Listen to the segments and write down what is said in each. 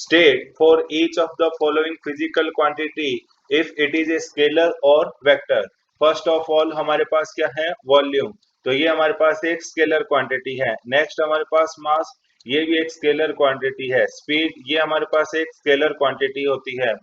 State for each of the following physical quantity if it is a scalar or vector. First of all हमारे पास क्या है, volume, तो ये हमारे पास एक स्केलर क्वांटिटी है। नेक्स्ट हमारे पास मास, ये भी एक स्केलर क्वांटिटी है। स्पीड, ये हमारे पास एक स्केलर क्वांटिटी होती है।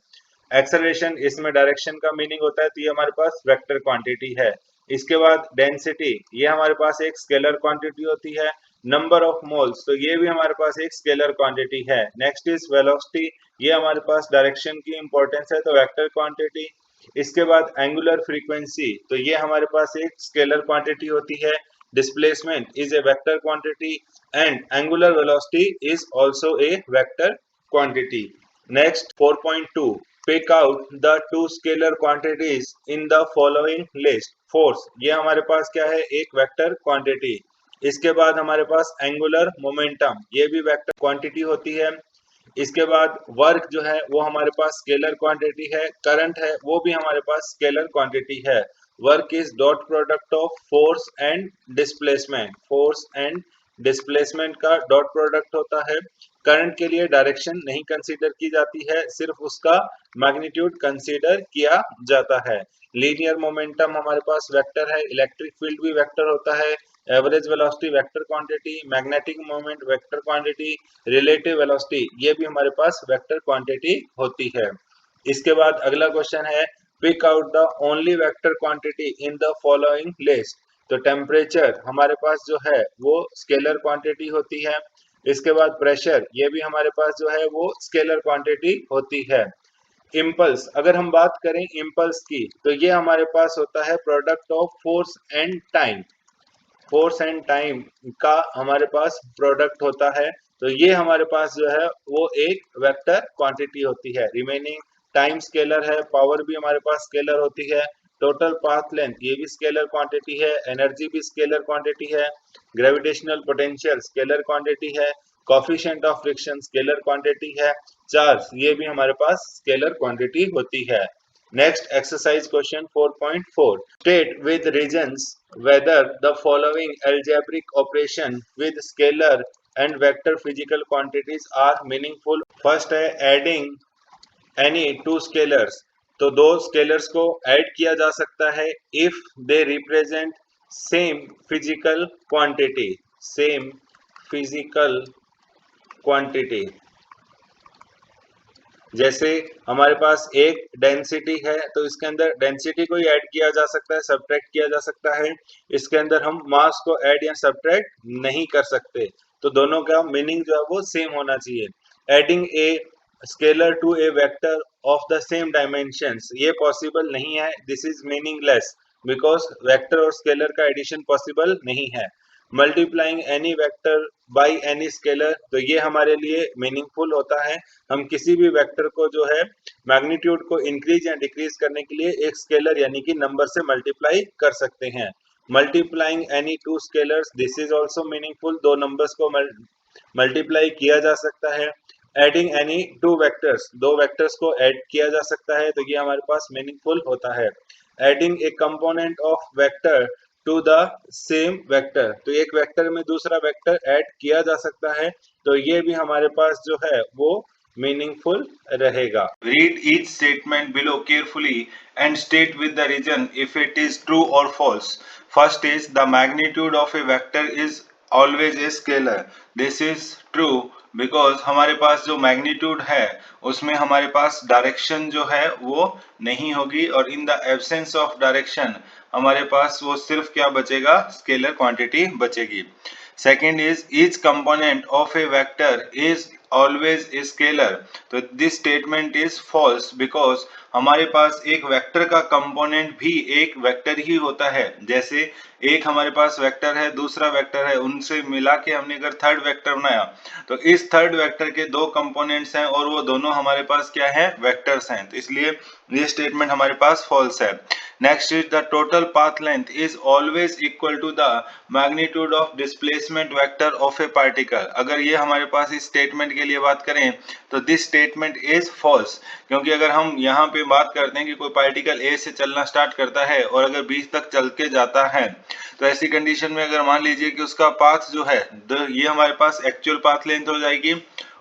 एक्सेलरेशन, इसमें डायरेक्शन का मीनिंग होता है, तो ये हमारे पास वेक्टर क्वांटिटी है। इसके बाद डेंसिटी, ये हमारे पास एक स्केलर क्वांटिटी होती है। नंबर ऑफ मोल्स, तो ये भी हमारे पास एक स्केलर क्वांटिटी है। नेक्स्ट इज वेलोसिटी, ये हमारे पास डायरेक्शन की इंपॉर्टेंस है, तो वेक्टर क्वांटिटी। इसके बाद एंगुलर फ्रीक्वेंसी, तो ये हमारे पास एक स्केलर क्वांटिटी होती है। Displacement is a vector quantity and angular velocity is also a vector quantity. Next 4.2, pick out the two scalar quantities in the following list. Force, ये हमारे पास क्या है, एक वेक्टर क्वांटिटी। इसके बाद हमारे पास एंगुलर मोमेंटम, ये भी वेक्टर क्वांटिटी होती है। इसके बाद वर्क जो है वो हमारे पास स्केलर क्वांटिटी है। करंट है वो भी हमारे पास स्केलर क्वांटिटी है। Work is dot product of force and displacement, force and displacement का डॉट प्रोडक्ट होता है। करंट के लिए डायरेक्शन नहीं कंसीडर की जाती है, सिर्फ उसका मैग्नीट्यूड कंसीडर किया जाता है। लीनियर मोमेंटम हमारे पास वेक्टर है। इलेक्ट्रिक फील्ड भी वेक्टर होता है। Average velocity vector quantity, magnetic moment vector quantity, relative velocity, ये भी हमारे पास वेक्टर क्वांटिटी होती है। इसके बाद अगला क्वेश्चन है, pick out the only vector quantity in the following list. तो टेम्परेचर हमारे पास जो है वो स्केलर क्वांटिटी होती है। इसके बाद प्रेशर, ये भी हमारे पास जो है वो स्केलर क्वांटिटी होती है। इम्पल्स, अगर हम बात करें इम्पल्स की, तो ये हमारे पास होता है product of force and time. Force and time का हमारे पास प्रोडक्ट होता है, तो ये हमारे पास जो है वो एक वेक्टर क्वांटिटी होती है। रिमेनिंग टाइम स्केलर है, पावर भी हमारे पास स्केलर होती है। टोटल पाथ लेंथ, ये भी स्केलर क्वांटिटी है। एनर्जी भी स्केलर क्वांटिटी है। ग्रेविटेशनल पोटेंशियल स्केलर क्वांटिटी है। Coefficient of friction scalar quantity है। चार्ज, ये भी हमारे पास स्केलर क्वांटिटी होती है। Next exercise question 4.4. State with reasons whether the following algebraic operation with scalar and vector physical quantities are meaningful. First है adding any two scalars. तो दो scalars को ऐड किया जा सकता है if they represent same physical quantity. Same physical quantity. जैसे हमारे पास एक डेंसिटी है, तो इसके अंदर डेंसिटी को ही ऐड किया जा सकता है, सब्ट्रैक्ट किया जा सकता है। इसके अंदर हम मास को ऐड या सब्ट्रैक्ट नहीं कर सकते, तो दोनों का मीनिंग जो है वो सेम होना चाहिए। Adding a scalar to A vector of the same dimensions, ये पॉसिबल नहीं है। This is meaningless because vector और स्केलर का एडिशन पॉसिबल नहीं है। Multiplying any vector by any scalar, तो ये हमारे लिए मीनिंगफुल होता है। हम किसी भी वेक्टर को जो है मैग्नीट्यूड को इंक्रीज या डिक्रीज करने के लिए एक स्केलर यानी कि नंबर से मल्टीप्लाई कर सकते हैं। Multiplying any two scalars, this is also meaningful, दो नंबर्स को मल्टीप्लाई किया जा सकता है। एडिंग एनी टू वेक्टर्स, दो वेक्टर्स को ऐड किया जा सकता है, तो ये हमारे पास मीनिंगफुल होता है। Adding a component of vector to the same vector, तो एक वेक्टर में दूसरा वेक्टर ऐड किया जा सकता है, तो ये भी हमारे पास जो है वो मीनिंगफुल रहेगा। Read each statement below carefully and state with the reason if it is true और false. First is the magnitude of A vector is always a scalar. This is true because हमारे पास जो magnitude है उसमें हमारे पास direction जो है वो नहीं होगी, और in the absence of direction हमारे पास वो सिर्फ क्या बचेगा, स्केलर क्वांटिटी बचेगी। Second is each component of A vector is always a scalar, तो this statement is false because हमारे पास एक वेक्टर का कंपोनेंट भी एक वेक्टर ही होता है। जैसे एक हमारे पास वेक्टर है, दूसरा वेक्टर है, उनसे मिला के हमने अगर थर्ड वेक्टर बनाया, तो इस थर्ड वेक्टर के दो कंपोनेंट्स हैं और वो दोनों हमारे पास क्या है, वेक्टर्स हैं, तो इसलिए ये स्टेटमेंट हमारे पास फॉल्स है। Next is the total path length is always equal to the magnitude of displacement vector of a particle. अगर ये हमारे पास इस स्टेटमेंट के लिए बात करें तो दिस स्टेटमेंट इज फॉल्स, क्योंकि अगर हम यहाँ पे बात करते हैं कि कोई पार्टिकल ए से चलना स्टार्ट करता है और अगर बी तक चल के जाता है, तो ऐसी कंडीशन में अगर मान लीजिए कि उसका पाथ जो है ये हमारे पास एक्चुअल पाथ लेंथ हो जाएगी,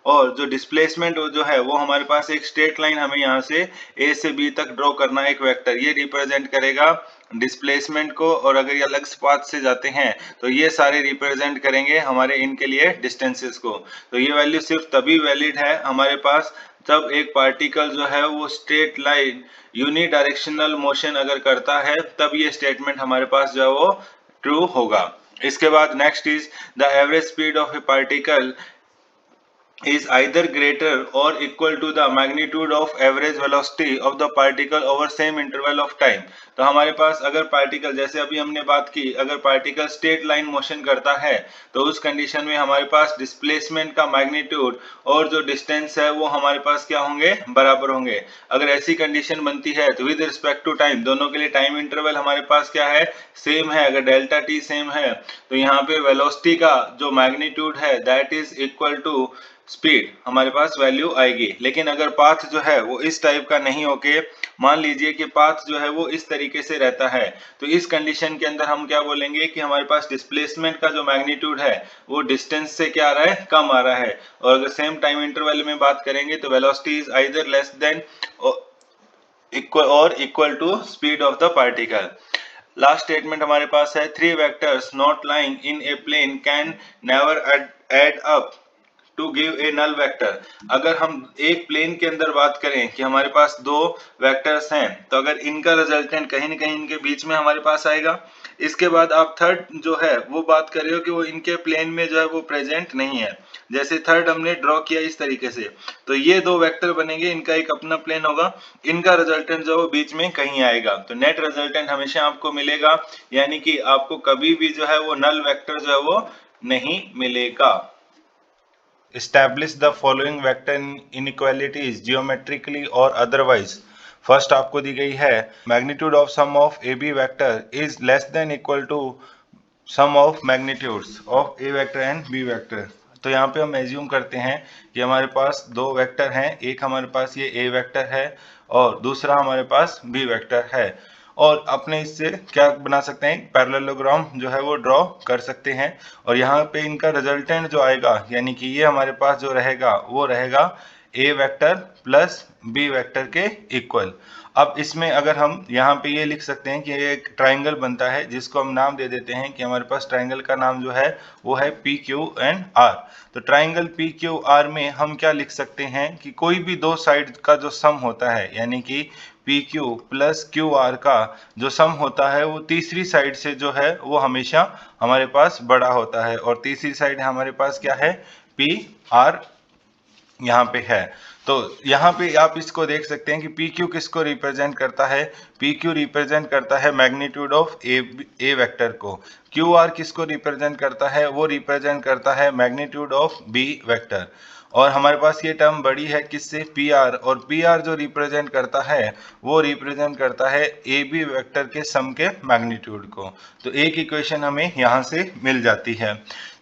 और जो डिस्प्लेसमेंट जो है वो हमारे पास एक स्ट्रेट लाइन हमें यहाँ से ए से बी तक ड्रॉ करना है, एक वेक्टर, ये रिप्रेजेंट करेगा डिस्प्लेसमेंट को। और अगर ये अलग पाथ से जाते हैं तो ये सारे रिप्रेजेंट करेंगे हमारे इनके लिए डिस्टेंसेस को। तो ये वैल्यू सिर्फ तभी वैलिड है हमारे पास जब एक पार्टिकल जो है वो स्ट्रेट लाइन यूनिडायरेक्शनल मोशन अगर करता है, तब ये स्टेटमेंट हमारे पास जो है वो ट्रू होगा। इसके बाद next is the average speed of a particle is either greater or equal to the magnitude of average velocity of the particle over same interval of time। तो हमारे पास अगर पार्टिकल, जैसे अभी हमने बात की, अगर पार्टिकल स्ट्रेट लाइन मोशन करता है तो उस कंडीशन में हमारे पास डिस्प्लेसमेंट का मैग्नीट्यूड और जो डिस्टेंस है वो हमारे पास क्या होंगे, बराबर होंगे। अगर ऐसी कंडीशन बनती है तो विद रिस्पेक्ट टू टाइम दोनों के लिए टाइम इंटरवल हमारे पास क्या है, सेम है। अगर डेल्टा टी सेम है तो यहाँ पे वेलोसिटी का जो मैग्नीट्यूड है that is equal to speed, हमारे पास वैल्यू आएगी। लेकिन अगर पाथ जो है वो इस टाइप का नहीं होके, मान लीजिए कि पाथ जो है वो इस तरीके से रहता है, तो इस कंडीशन के अंदर हम क्या बोलेंगे कि हमारे पास डिस्प्लेसमेंट का जो मैग्नीट्यूड है वो डिस्टेंस से क्या आ रहा है, कम आ रहा है। और अगर सेम टाइम इंटरवल में बात करेंगे तो velocity is either less than equal to speed of the particle. Last statement हमारे पास है, 3 vectors not lying in a plane can never add up to give a null vector. अगर हम एक प्लेन के अंदर बात करें कि हमारे पास 2 वेक्टर्स हैं, तो अगर इनका रिजल्टेंट कहीं न कहीं इनके बीच में हमारे पास आएगा। इसके बाद आप थर्ड जो है वो बात कर रहे हो कि वो इनके प्लेन में जो है वो प्रेजेंट नहीं है। जैसे थर्ड हमने ड्रॉ किया इस तरीके से, तो ये 2 वेक्टर बनेंगे, इनका एक अपना प्लेन होगा, इनका रिजल्टेंट जो है वो बीच में कहीं आएगा। तो नेट रिजल्टेंट हमेशा आपको मिलेगा, यानी कि आपको कभी भी जो है वो नल वेक्टर जो है वो नहीं मिलेगा। Establish the following vector inequalities geometrically or otherwise। First आपको दी गई है magnitude of sum of AB vector is less than equal to sum of magnitudes of A vector and B vector। तो यहाँ पे हम एज्यूम करते हैं कि हमारे पास 2 वेक्टर हैं, एक हमारे पास ये A वेक्टर है और दूसरा हमारे पास B वेक्टर है। और अपने इससे क्या बना सकते हैं, पैरेललोग्राम जो है वो ड्रॉ कर सकते हैं। और यहाँ पे इनका रिजल्टेंट जो आएगा, यानी कि ये हमारे पास जो रहेगा वो रहेगा A vector plus B vector के इक्वल। अब इसमें अगर हम यहाँ पे ये लिख सकते हैं कि ये एक ट्राइंगल बनता है, जिसको हम नाम दे देते हैं कि हमारे पास ट्राइंगल का नाम जो है वो है PQR। तो ट्राइंगल PQR में हम क्या लिख सकते हैं कि कोई भी 2 साइड का जो सम होता है, यानी कि PQ प्लस QR का जो सम होता है वो तीसरी साइड से जो है वो हमेशा हमारे पास बड़ा होता है। और तीसरी साइड हमारे पास क्या है, PR यहाँ पे है। तो यहाँ पे आप इसको देख सकते हैं कि PQ किसको रिप्रेजेंट करता है, PQ रिप्रेजेंट करता है मैग्नीट्यूड ऑफ A वेक्टर को। QR किसको रिप्रेजेंट करता है, वो रिप्रेजेंट करता है मैग्नीट्यूड ऑफ B वेक्टर। और हमारे पास ये टर्म बड़ी है किससे, PR, और PR जो रिप्रेजेंट करता है वो रिप्रेजेंट करता है AB वेक्टर के सम के मैग्नीट्यूड को। तो एक इक्वेशन हमें यहाँ से मिल जाती है।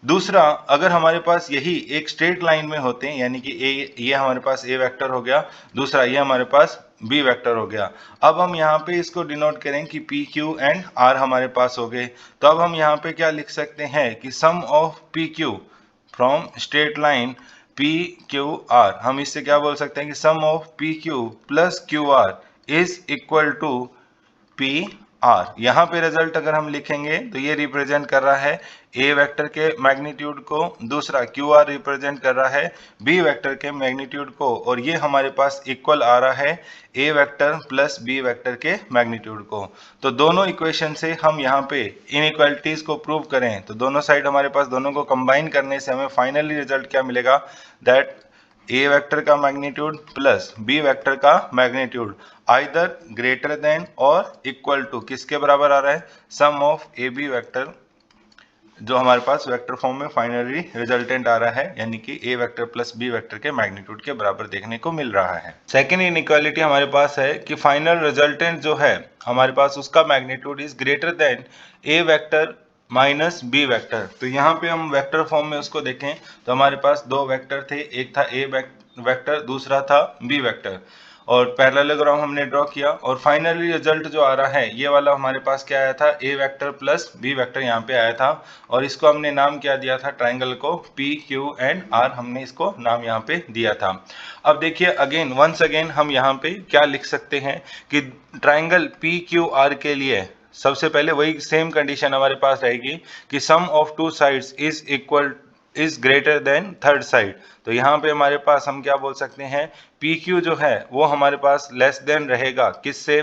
दूसरा, अगर हमारे पास यही एक स्ट्रेट लाइन में होते हैं, यानी कि ये हमारे पास A वेक्टर हो गया, दूसरा ये हमारे पास B वेक्टर हो गया। अब हम यहाँ पे इसको डिनोट करें कि PQ एंड R हमारे पास हो गए। तो अब हम यहाँ पे क्या लिख सकते हैं कि sum of PQ from straight line PQR, हम इससे क्या बोल सकते हैं कि sum of PQ plus QR is equal to PR। यहाँ पे रिजल्ट अगर हम लिखेंगे तो ये रिप्रेजेंट कर रहा है A वेक्टर के मैग्नीट्यूड को, दूसरा QR रिप्रेजेंट कर रहा है B वेक्टर के मैग्नीट्यूड को, और ये हमारे पास इक्वल आ रहा है A vector plus B vector के मैग्नीट्यूड को। तो दोनों इक्वेशन से हम यहाँ पे इनइक्वालिटीज को प्रूव करें तो दोनों साइड हमारे पास, दोनों को कंबाइन करने से हमें फाइनली रिजल्ट क्या मिलेगा, दैट A वेक्टर का मैग्नीट्यूड प्लस B वेक्टर का मैग्नीट्यूड आइदर ग्रेटर देन और इक्वल टू किसके बराबर आ रहा है, सम ऑफ AB वेक्टर, जो हमारे पास वेक्टर फॉर्म में फाइनली रिजल्टेंट आ रहा है, यानी कि A vector plus B vector के मैग्नीट्यूड के बराबर देखने को मिल रहा है। सेकेंड इनइक्वालिटी हमारे पास है कि फाइनल रिजल्टेंट जो है हमारे पास उसका magnitude is greater then A vector minus B vector. तो यहाँ पे हम वेक्टर फॉर्म में उसको देखें तो हमारे पास 2 वेक्टर थे, एक था A वेक्टर, दूसरा था B वेक्टर। और पैरेललोग्राम हमने ड्रॉ किया और फाइनली रिजल्ट जो आ रहा है ये वाला हमारे पास क्या आया था, ए वेक्टर प्लस बी वेक्टर यहाँ पे आया था और इसको हमने नाम क्या दिया था, ट्राइंगल को पी क्यू एंड आर हमने इसको नाम यहाँ पे दिया था। अब देखिए अगेन वंस अगेन हम यहाँ पे क्या लिख सकते हैं कि ट्राइंगल पी क्यू आर के लिए सबसे पहले वही सेम कंडीशन हमारे पास रहेगी कि sum of two sides is greater than third side. तो यहाँ पे हमारे पास हम क्या बोल सकते हैं, पी क्यू जो है वो हमारे पास लेस देन रहेगा किससे,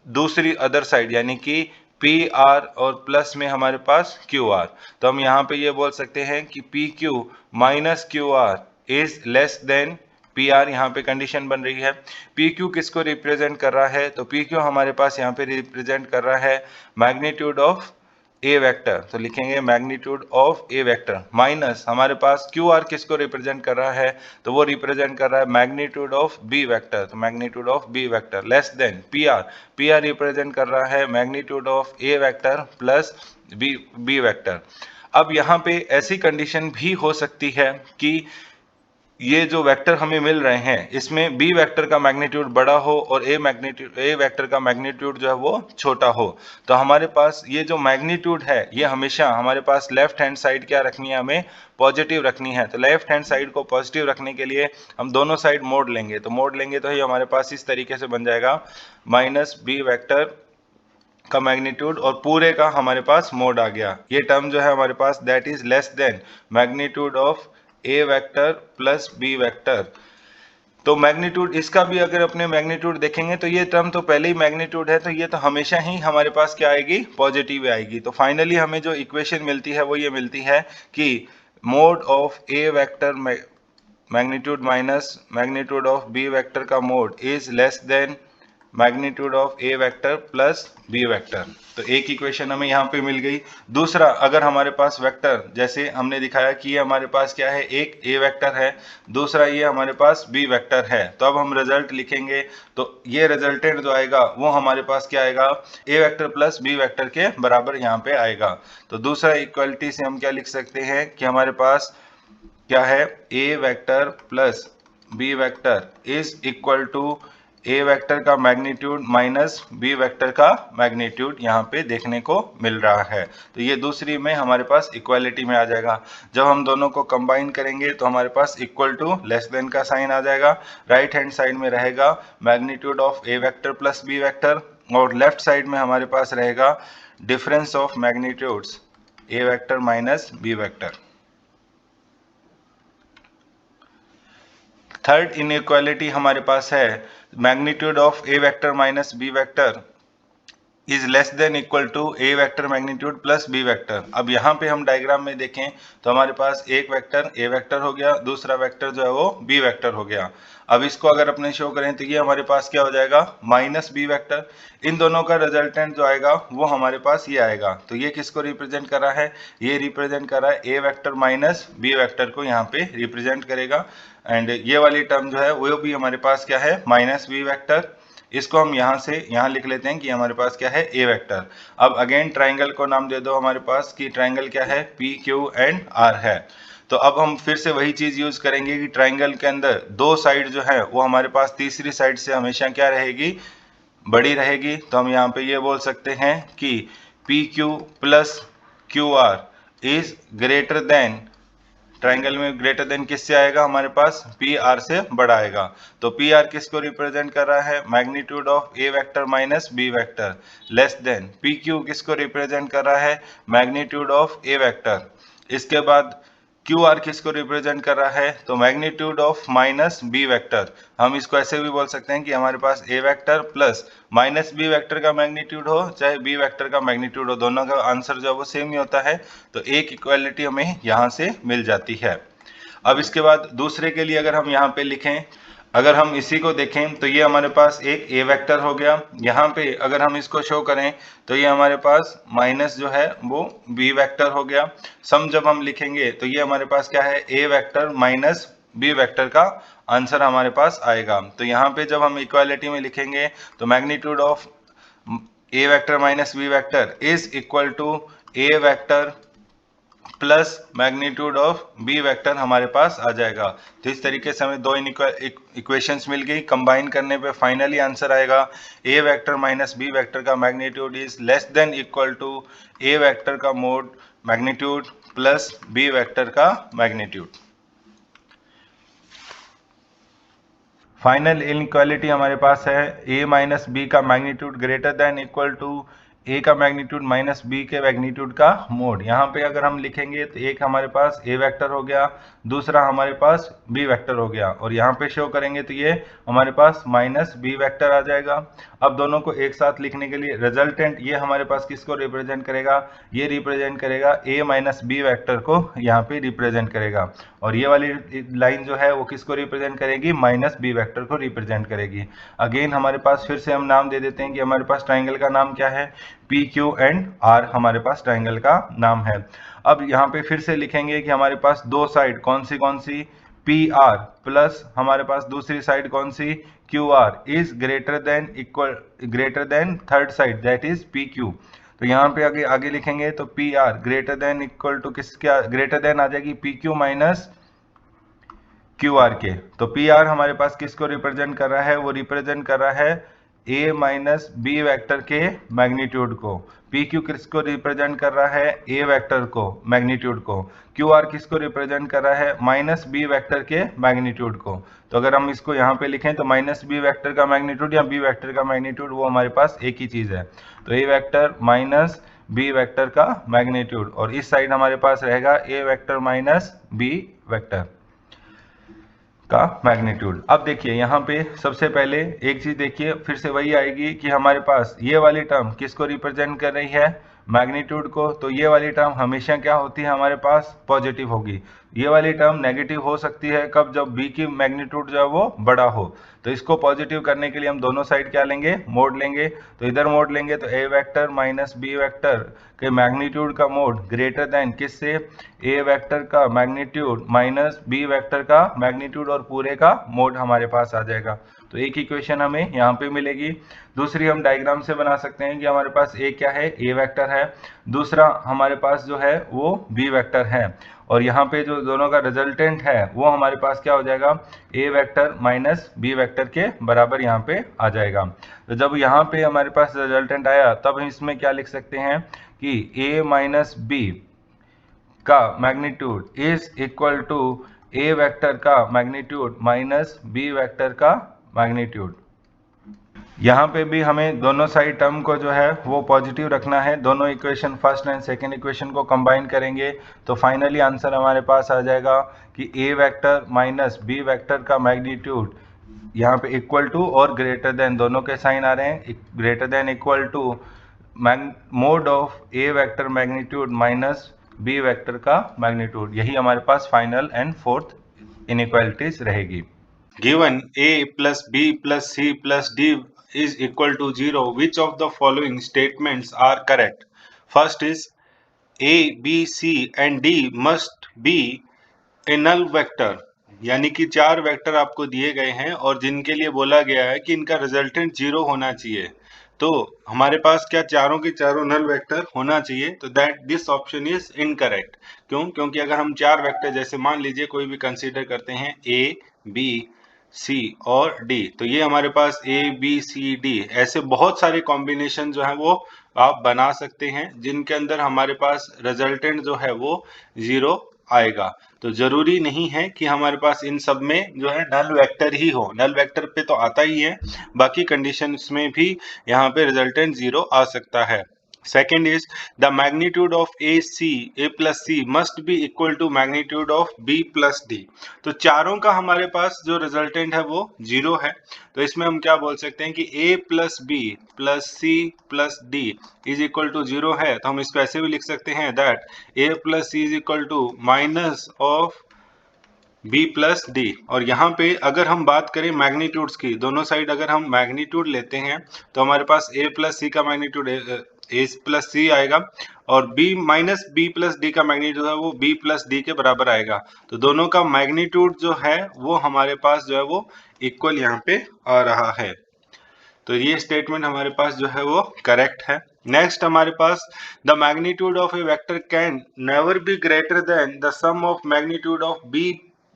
दूसरी अदर साइड यानी कि पी आर और प्लस में हमारे पास क्यू आर। तो हम यहाँ पे ये बोल सकते हैं कि P Q minus Q R is less than P are. यहाँ पे कंडीशन बन रही है। पी क्यू किसको रिप्रेजेंट कर रहा है, तो पी क्यू हमारे पास यहाँ पे रिप्रेजेंट कर रहा है मैग्नीट्यूड ऑफ ए वेक्टर। तो लिखेंगे magnitude of A vector minus हमारे पास क्यू आर किसको रिप्रेजेंट कर रहा है, तो वो रिप्रेजेंट कर रहा है मैग्नीट्यूड ऑफ बी वेक्टर। तो magnitude of B vector less than P R represent कर रहा है magnitude of A vector plus B vector. अब यहाँ पे ऐसी कंडीशन भी हो सकती है कि ये जो वेक्टर हमें मिल रहे हैं इसमें बी वेक्टर का मैग्नीट्यूड बड़ा हो और ए वेक्टर का मैग्नीट्यूड जो है वो छोटा हो। तो हमारे पास ये जो मैग्नीट्यूड है ये हमेशा हमारे पास लेफ्ट हैंड साइड क्या रखनी है, हमें पॉजिटिव रखनी है। तो लेफ्ट हैंड साइड को पॉजिटिव रखने के लिए हम दोनों साइड मोड़ लेंगे। तो मोड़ लेंगे तो ये हमारे पास इस तरीके से बन जाएगा माइनस बी वेक्टर का मैग्नीट्यूड और पूरे का हमारे पास मोड आ गया। ये टर्म जो है हमारे पास that is less than magnitude of A vector plus B vector. तो मैग्नीट्यूड इसका भी अगर अपने मैग्नीट्यूड देखेंगे तो ये टर्म तो पहले ही मैग्नीट्यूड है, तो ये तो हमेशा ही हमारे पास क्या आएगी, पॉजिटिव आएगी। तो फाइनली हमें जो इक्वेशन मिलती है वो ये मिलती है कि mod of A vector magnitude minus magnitude of B vector का mod is less than magnitude of A vector plus B vector. तो एक इक्वेशन हमें यहाँ पे मिल गई। दूसरा, अगर हमारे पास वेक्टर जैसे हमने दिखाया कि ये हमारे पास क्या है, एक ए वेक्टर है, दूसरा ये हमारे पास बी वेक्टर है। तो अब हम रिजल्ट लिखेंगे तो ये रिजल्टेंट जो आएगा वो हमारे पास क्या आएगा, a vector plus B vector के बराबर यहाँ पे आएगा। तो दूसरा इक्वलिटी से हम क्या लिख सकते हैं कि हमारे पास क्या है, a vector plus B vector is equal to A vector का मैग्नीट्यूड माइनस बी वेक्टर का मैग्नीट्यूड यहाँ पे देखने को मिल रहा है। तो ये दूसरी में हमारे पास इक्वालिटी में आ जाएगा। जब हम दोनों को कंबाइन करेंगे तो हमारे पास इक्वल टू लेस देन का साइन आ जाएगा। राइट हैंड साइड में रहेगा magnitude of A vector plus B vector और लेफ्ट साइड में हमारे पास रहेगा difference of magnitudes A vector minus B vector. Third inequality हमारे पास है magnitude of A vector minus B vector is less than equal to A vector magnitude plus B vector. अब यहाँ पे हम डायग्राम में देखें तो हमारे पास एक वेक्टर ए वेक्टर हो गया, दूसरा वेक्टर जो है वो बी वेक्टर हो गया। अब इसको अगर अपने शो करें तो ये हमारे पास क्या हो जाएगा, माइनस बी वेक्टर। इन दोनों का रिजल्टेंट जो आएगा वो हमारे पास ये आएगा। तो ये किसको रिप्रेजेंट कर रहा है, ये रिप्रेजेंट कर रहा है a vector minus B vector को यहाँ पे रिप्रेजेंट करेगा। एंड ये वाली टर्म जो है वो भी हमारे पास क्या है, माइनस बी वेक्टर। इसको हम यहाँ से यहाँ लिख लेते हैं कि हमारे पास क्या है, ए वेक्टर। अब अगेन ट्राइंगल को नाम दे दो हमारे पास कि ट्राइंगल क्या है, पी क्यू एंड आर है। तो अब हम फिर से वही चीज यूज करेंगे कि ट्राइंगल के अंदर दो साइड जो है वो हमारे पास तीसरी साइड से हमेशा क्या रहेगी, बड़ी रहेगी। तो हम यहाँ पे ये बोल सकते हैं कि P Q plus Q R is greater then, triangle में ग्रेटर देन किससे आएगा, हमारे पास पी आर से बड़ा आएगा। तो पी आर किसको रिप्रेजेंट कर रहा है, magnitude of A vector minus B vector less than P Q किसको रिप्रेजेंट कर रहा है, मैग्नीट्यूड ऑफ ए वेक्टर। इसके बाद क्यू आर किसको रिप्रेजेंट कर रहा है, तो magnitude of minus B vector. हम इसको ऐसे भी बोल सकते हैं कि हमारे पास a vector plus minus B vector का मैग्नीट्यूड हो चाहे बी वेक्टर का मैग्नीट्यूड हो, दोनों का आंसर जो है वो सेम ही होता है। तो एक इक्वालिटी हमें यहाँ से मिल जाती है। अब इसके बाद दूसरे के लिए अगर हम यहाँ पे लिखें, अगर हम इसी को देखें तो ये हमारे पास एक ए वेक्टर हो गया। यहाँ पे अगर हम इसको शो करें तो ये हमारे पास माइनस जो है वो बी वेक्टर हो गया। सम जब हम लिखेंगे तो ये हमारे पास क्या है, a vector minus B vector का आंसर हमारे पास आएगा। तो यहाँ पे जब हम इक्वालिटी में लिखेंगे तो magnitude of A vector minus B vector is equal to A vector plus magnitude of B vector हमारे पास आ जाएगा। तो इस तरीके से हमें दो इक्वेशंस मिल गई, कंबाइन करने पे फाइनली आंसर आएगा a vector minus B vector का magnitude is less than equal to A vector का mod magnitude plus B vector का मैग्नीट्यूड। फाइनल इनइक्वालिटी हमारे पास है a माइनस बी का magnitude greater than equal to a का magnitude minus b के magnitude का मोड। यहाँ पे अगर हम लिखेंगे तो एक हमारे पास a वेक्टर हो गया, दूसरा हमारे पास b वेक्टर हो गया, और यहाँ पे शो करेंगे तो ये हमारे पास माइनस b वेक्टर आ जाएगा। अब दोनों को एक साथ लिखने के लिए रिजल्टेंट ये हमारे पास किसको रिप्रेजेंट करेगा, ये रिप्रेजेंट करेगा a माइनस बी वेक्टर को यहाँ पे रिप्रेजेंट करेगा, और ये वाली लाइन जो है वो किसको रिप्रेजेंट करेगी, माइनस बी वेक्टर को रिप्रेजेंट करेगी। अगेन हमारे पास फिर से हम नाम दे देते हैं कि हमारे पास ट्राइंगल का नाम क्या है, पी क्यू एंड आर हमारे पास ट्राइंगल का नाम है। अब यहाँ पे फिर से लिखेंगे कि हमारे पास दो साइड कौन सी पी आर प्लस हमारे पास दूसरी साइड कौन सी Q R is greater than third side that is P Q. तो यहाँ पे आगे लिखेंगे तो P R greater than equal to किसके, ग्रेटर देन आ जाएगी P Q minus Q R के। तो पी आर हमारे पास किसको रिप्रेजेंट कर रहा है, वो रिप्रेजेंट कर रहा है a माइनस बी वेक्टर के मैग्नीट्यूड को। पी क्यू किसको रिप्रेजेंट कर रहा है, a वेक्टर को मैग्नीट्यूड को। क्यू आर किसको रिप्रेजेंट कर रहा है, माइनस बी वेक्टर के मैग्नीट्यूड को। तो अगर हम इसको यहाँ पे लिखें तो माइनस बी वेक्टर का मैग्नीट्यूड या बी वेक्टर का मैग्नीट्यूड वो हमारे पास एक ही चीज है। तो a vector minus B vector का मैग्नीट्यूड, और इस साइड हमारे पास रहेगा a vector minus B vector का मैग्नीट्यूड। अब देखिए यहाँ पे सबसे पहले एक चीज देखिए, फिर से वही आएगी कि हमारे पास ये वाली टर्म किसको रिप्रेजेंट कर रही है, मैग्नीट्यूड को। तो ये वाली टर्म हमेशा क्या होती है, हमारे पास पॉजिटिव होगी। ये वाली टर्म नेगेटिव हो सकती है कब, जब b की मैग्नीट्यूड जो है वो बड़ा हो। तो इसको पॉजिटिव करने के लिए हम दोनों साइड क्या लेंगे, मोड लेंगे। तो इधर मोड लेंगे तो a vector minus B vector के मैग्नीट्यूड का मोड ग्रेटर देन किससे, a वेक्टर का मैग्नीट्यूड माइनस b वेक्टर का मैग्नीट्यूड, और पूरे का मोड हमारे पास आ जाएगा। तो एक इक्वेशन हमें यहाँ पे मिलेगी। दूसरी हम डायग्राम से बना सकते हैं कि हमारे पास a क्या है, a वेक्टर है, दूसरा हमारे पास जो है वो b वेक्टर है, और यहाँ पे जो दोनों का रिजल्टेंट है वो हमारे पास क्या हो जाएगा, a vector minus b vector के बराबर यहाँ पे आ जाएगा। तो जब यहाँ पे हमारे पास रिजल्टेंट आया तब हम इसमें क्या लिख सकते हैं कि a माइनस b का magnitude is equal to a vector का मैग्नीट्यूड माइनस b वेक्टर का मैग्नीट्यूड। यहाँ पे भी हमें दोनों साइड टर्म को जो है वो पॉजिटिव रखना है। दोनों equation first and second equation को कंबाइन करेंगे तो फाइनली आंसर हमारे पास आ जाएगा कि a vector minus b vector का मैग्नीट्यूड यहाँ पे इक्वल टू और ग्रेटर देन, दोनों के साइन आ रहे हैं, greater than equal to mod of a vector magnitude minus b vector का मैग्नीट्यूड। यही हमारे पास फाइनल एंड फोर्थ इनइक्वालिटीज रहेगी। Given a plus b plus c plus d is equal to 0, which of the following statements are correct? First is a, b, c and d must be a null vector, यानी कि चार vector आपको दिए गए हैं और जिनके लिए बोला गया है कि इनका रिजल्टेंट 0 होना चाहिए। तो हमारे पास क्या चारों के चारों नल वेक्टर होना चाहिए, तो that this option is incorrect. क्यों? क्योंकि अगर हम चार वेक्टर जैसे मान लीजिए कोई भी कंसीडर करते हैं a, b, C और D, तो ये हमारे पास A, B, C, D ऐसे बहुत सारे कॉम्बिनेशन जो है वो आप बना सकते हैं जिनके अंदर हमारे पास रिजल्टेंट जो है वो 0 आएगा। तो जरूरी नहीं है कि हमारे पास इन सब में जो है नल वेक्टर ही हो, नल वेक्टर पे तो आता ही है, बाकी कंडीशंस में भी यहाँ पे रिजल्टेंट 0 आ सकता है। Second is the magnitude of a plus c must be equal to magnitude of b plus d। तो चारों का हमारे पास जो रिजल्टेंट है वो 0 है, तो इसमें हम क्या बोल सकते हैं कि a plus b plus c plus d is equal to 0 है। तो हम इसको ऐसे भी लिख सकते हैं that a plus c is equal to minus of b plus D. और यहाँ पे अगर हम बात करें मैग्नीट्यूड्स की, दोनों साइड अगर हम मैग्नीट्यूड लेते हैं तो हमारे पास a प्लस सी का मैग्नीट्यूड a प्लस सी आएगा, और b minus b plus D का मैग्नीट्यूड है वो b प्लस डी के बराबर आएगा। तो दोनों का मैग्नीट्यूड जो है वो हमारे पास जो है वो इक्वल यहाँ पे आ रहा है। तो ये स्टेटमेंट हमारे पास जो है वो करेक्ट है। नेक्स्ट हमारे पास the magnitude of A vector can never be greater than the sum of magnitude of b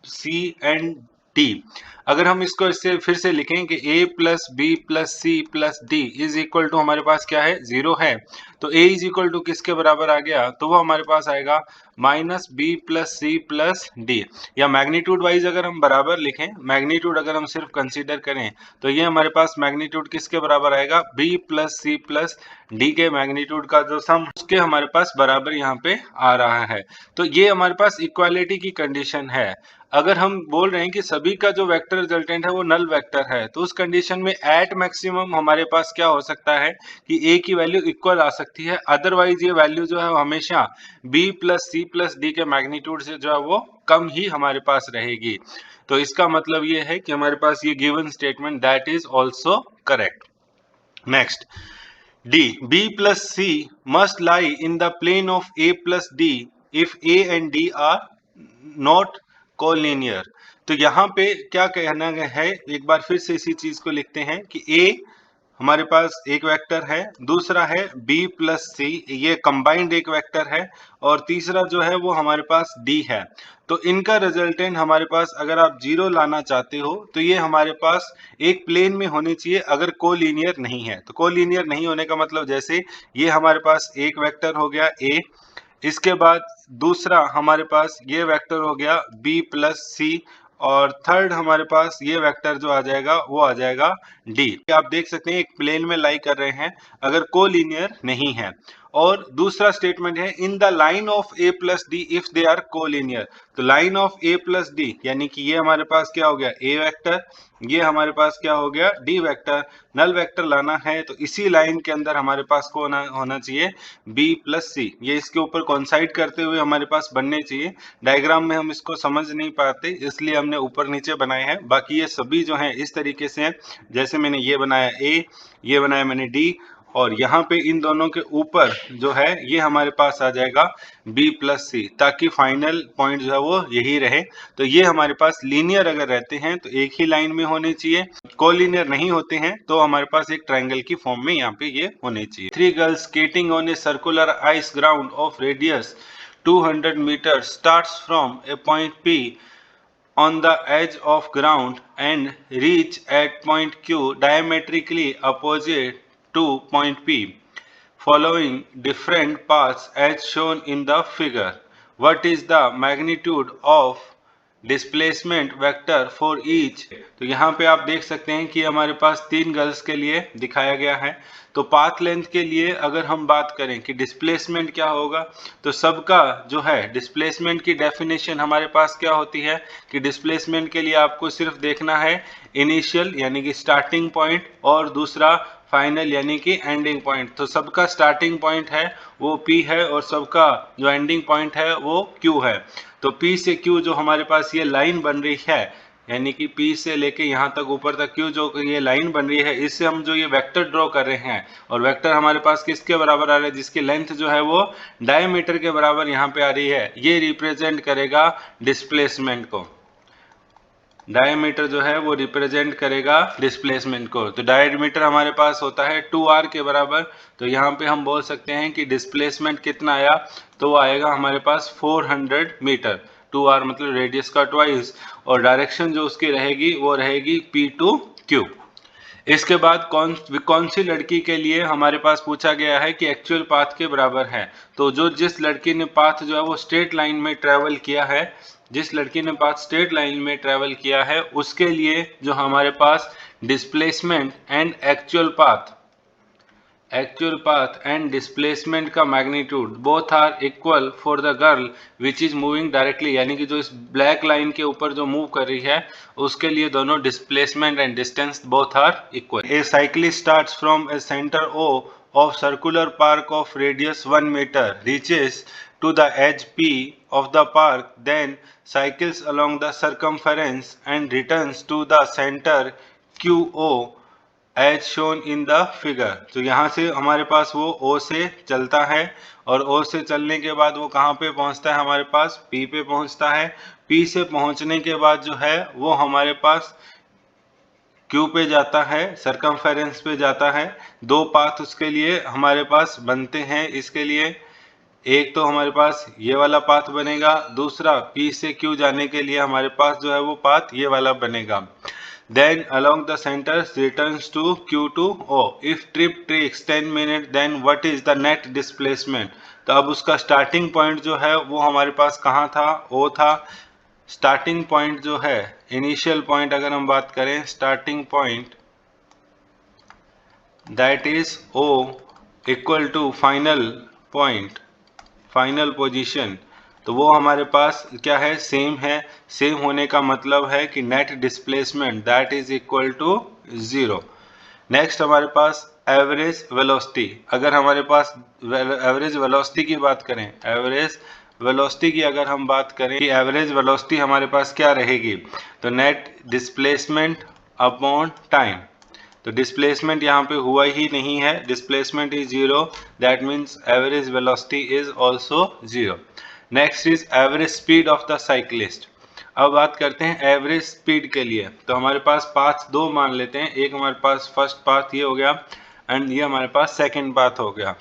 c and d. अगर हम इसको इससे फिर से लिखें कि a plus b plus C plus d is equal to हमारे पास क्या है, 0 है, तो a इज इक्वल टू किसके बराबर आ गया, तो वो हमारे पास आएगा माइनस बी प्लस सी प्लस डी। या मैग्नीट्यूड वाइज अगर हम बराबर लिखें, मैग्नीट्यूड अगर हम सिर्फ कंसीडर करें तो ये हमारे पास मैग्नीट्यूड किसके बराबर आएगा, b प्लस सी प्लस डी के मैग्नीट्यूड का जो सम उसके हमारे पास बराबर यहाँ पे आ रहा है। तो ये हमारे पास इक्वालिटी की कंडीशन है। अगर हम बोल रहे हैं कि सभी का जो वेक्टर रिजल्टेंट है वो नल वेक्टर है, तो उस कंडीशन में एट मैक्सिमम हमारे पास क्या हो सकता है कि a की वैल्यू इक्वल आ सकती है, अदरवाइज ये वैल्यू जो है हमेशा b प्लस सी प्लस डी के मैग्नीट्यूड से जो है वो कम ही हमारे पास रहेगी। तो इसका मतलब ये है कि हमारे पास ये given statement that is also correct. Next D. B plus C must lie in the plane of A plus D if A and D are not collinear। तो यहाँ पे क्या कहना है, एक बार फिर से इसी चीज को लिखते हैं कि A हमारे पास एक वेक्टर है, दूसरा है b प्लस सी, ये कंबाइंड एक वेक्टर है, और तीसरा जो है वो हमारे पास d है। तो इनका रिजल्टेंट हमारे पास अगर आप 0 लाना चाहते हो तो ये हमारे पास एक प्लेन में होने चाहिए अगर कोलिनियर नहीं है। तो कोलिनियर नहीं होने का मतलब जैसे ये हमारे पास एक वेक्टर हो गया a, इसके बाद दूसरा हमारे पास ये वेक्टर हो गया b प्लस सी, और थर्ड हमारे पास ये वेक्टर जो आ जाएगा वो आ जाएगा डी। आप देख सकते हैं एक प्लेन में लाई कर रहे हैं अगर कोलिनियर नहीं है। और दूसरा स्टेटमेंट है in the line of a plus d if they are collinear. तो line of a plus d यानी कि ये हमारे पास क्या हो गया ए वेक्टर, ये हमारे पास क्या हो गया डी वेक्टर। नल वेक्टर लाना है तो इसी लाइन के अंदर हमारे पास को होना चाहिए b प्लस सी, ये इसके ऊपर कॉन्साइड करते हुए हमारे पास बनने चाहिए। डायग्राम में हम इसको समझ नहीं पाते इसलिए हमने ऊपर नीचे बनाए हैं, बाकी ये सभी जो हैं इस तरीके से हैं, जैसे मैंने ये बनाया a, ये बनाया मैंने d, और यहाँ पे इन दोनों के ऊपर जो है ये हमारे पास आ जाएगा b प्लस सी, ताकि फाइनल पॉइंट जो है वो यही रहे। तो ये हमारे पास लीनियर अगर रहते हैं तो एक ही लाइन में होने चाहिए, कोलिनियर नहीं होते हैं तो हमारे पास एक ट्रायंगल की फॉर्म में यहाँ पे ये होने चाहिए। 3 girls skating on a circular ice ground of radius 200 meters starts from a point P on the edge of ground and reach at point Q diametrically opposite to point P, following different paths as shown in the figure. What is the magnitude of displacement vector for each? तो यहाँ पे आप देख सकते हैं कि हमारे पास 3 girls के लिए दिखाया गया है। तो पाथ लेंथ के लिए अगर हम बात करें कि डिस्प्लेसमेंट क्या होगा, तो सबका जो है डिस्प्लेसमेंट की डेफिनेशन हमारे पास क्या होती है कि डिस्प्लेसमेंट के लिए आपको सिर्फ देखना है इनिशियल यानी कि स्टार्टिंग पॉइंट और दूसरा फाइनल यानी कि एंडिंग पॉइंट। तो सबका स्टार्टिंग पॉइंट है वो P है और सबका जो एंडिंग पॉइंट है वो Q है। तो P से Q जो हमारे पास ये लाइन बन रही है यानी कि P से लेके यहाँ तक ऊपर तक Q जो ये लाइन बन रही है, इससे हम जो ये वेक्टर ड्रॉ कर रहे हैं और वेक्टर हमारे पास किसके बराबर आ रहा है, जिसकी लेंथ जो है वो डायमीटर के बराबर यहाँ पे आ रही है, ये रिप्रेजेंट करेगा डिस्प्लेसमेंट को। डायमीटर जो है वो रिप्रेजेंट करेगा डिस्प्लेसमेंट को। तो डायमीटर हमारे पास होता है 2r के बराबर। तो यहाँ पे हम बोल सकते हैं कि डिस्प्लेसमेंट कितना आया, तो वो आएगा हमारे पास 400 मीटर। 2r मतलब रेडियस का ट्वाइस, और डायरेक्शन जो उसकी रहेगी वो रहेगी P to Q। इसके बाद कौन सी लड़की के लिए हमारे पास पूछा गया है कि एक्चुअल पाथ के बराबर है। तो जिस लड़की ने पाथ जो है वो स्ट्रेट लाइन में ट्रेवल किया है, जिस लड़की ने पाथ स्ट्रेट लाइन में ट्रेवल किया है उसके लिए जो हमारे पास displacement and actual path and displacement का magnitude both are equal for the girl which is moving directly, यानी कि जो इस ब्लैक लाइन के ऊपर जो मूव कर रही है उसके लिए दोनों displacement and distance both are equal. A cyclist starts from a centre O of circular park of radius 1 meter, reaches to the edge P of the park, then cycles along the circumference and returns to the center QO as shown in the figure। तो यहाँ से हमारे पास वो O से चलता है और O से चलने के बाद वो कहाँ पे पहुँचता है, हमारे पास P पे पहुँचता है। P से पहुँचने के बाद जो है वो हमारे पास Q पे जाता है, सर्कमफेरेंस पे जाता है। दो पाथ उसके लिए हमारे पास बनते हैं। इसके लिए एक तो हमारे पास ये वाला पाथ बनेगा, दूसरा P से Q जाने के लिए हमारे पास जो है वो पाथ ये वाला बनेगा। Then along the center returns to Q to O. If trip takes 10 minutes, then what is the net displacement? तो अब उसका स्टार्टिंग पॉइंट जो है वो हमारे पास कहाँ था? O था। स्टार्टिंग पॉइंट जो है, इनिशियल पॉइंट अगर हम बात करें, starting point that is O equal to final point, final position. तो वो हमारे पास क्या है? सेम है। सेम होने का मतलब है कि net displacement that is equal to 0। Next हमारे पास एवरेज वेलोसिटी। अगर हमारे पास एवरेज वेलोसिटी की बात करें, एवरेज वेलोसिटी की अगर हम बात करें कि एवरेज वेलोसिटी हमारे पास क्या रहेगी, तो नेट डिस्प्लेसमेंट अपॉन टाइम। तो डिस्प्लेसमेंट यहाँ पे हुआ ही नहीं है, displacement is 0, that means average velocity is also 0। Next is average speed of the cyclist. अब बात करते हैं एवरेज स्पीड के लिए। तो हमारे पास पाथ दो मान लेते हैं, एक हमारे पास फर्स्ट पाथ ये हो गया एंड ये हमारे पास सेकंड पाथ हो गया।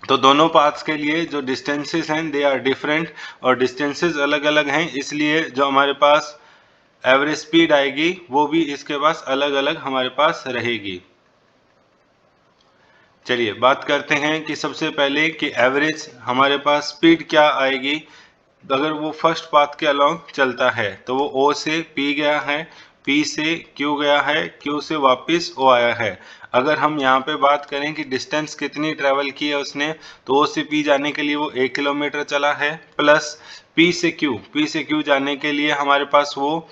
तो दोनों पाथ्स के लिए जो डिस्टेंसेस हैं दे आर डिफरेंट, और डिस्टेंसेस अलग अलग हैं, इसलिए जो हमारे पास एवरेज स्पीड आएगी वो भी इसके पास अलग अलग हमारे पास रहेगी। चलिए बात करते हैं कि सबसे पहले कि एवरेज हमारे पास स्पीड क्या आएगी। अगर वो फर्स्ट पाथ के अलोंग चलता है तो वो O से P गया है, P से Q गया है, Q से वापस O आया है। अगर हम यहाँ पे बात करें कि डिस्टेंस कितनी ट्रेवल की है उसने, तो O से P जाने के लिए वो 1 किलोमीटर चला है, प्लस P से Q जाने के लिए हमारे पास वो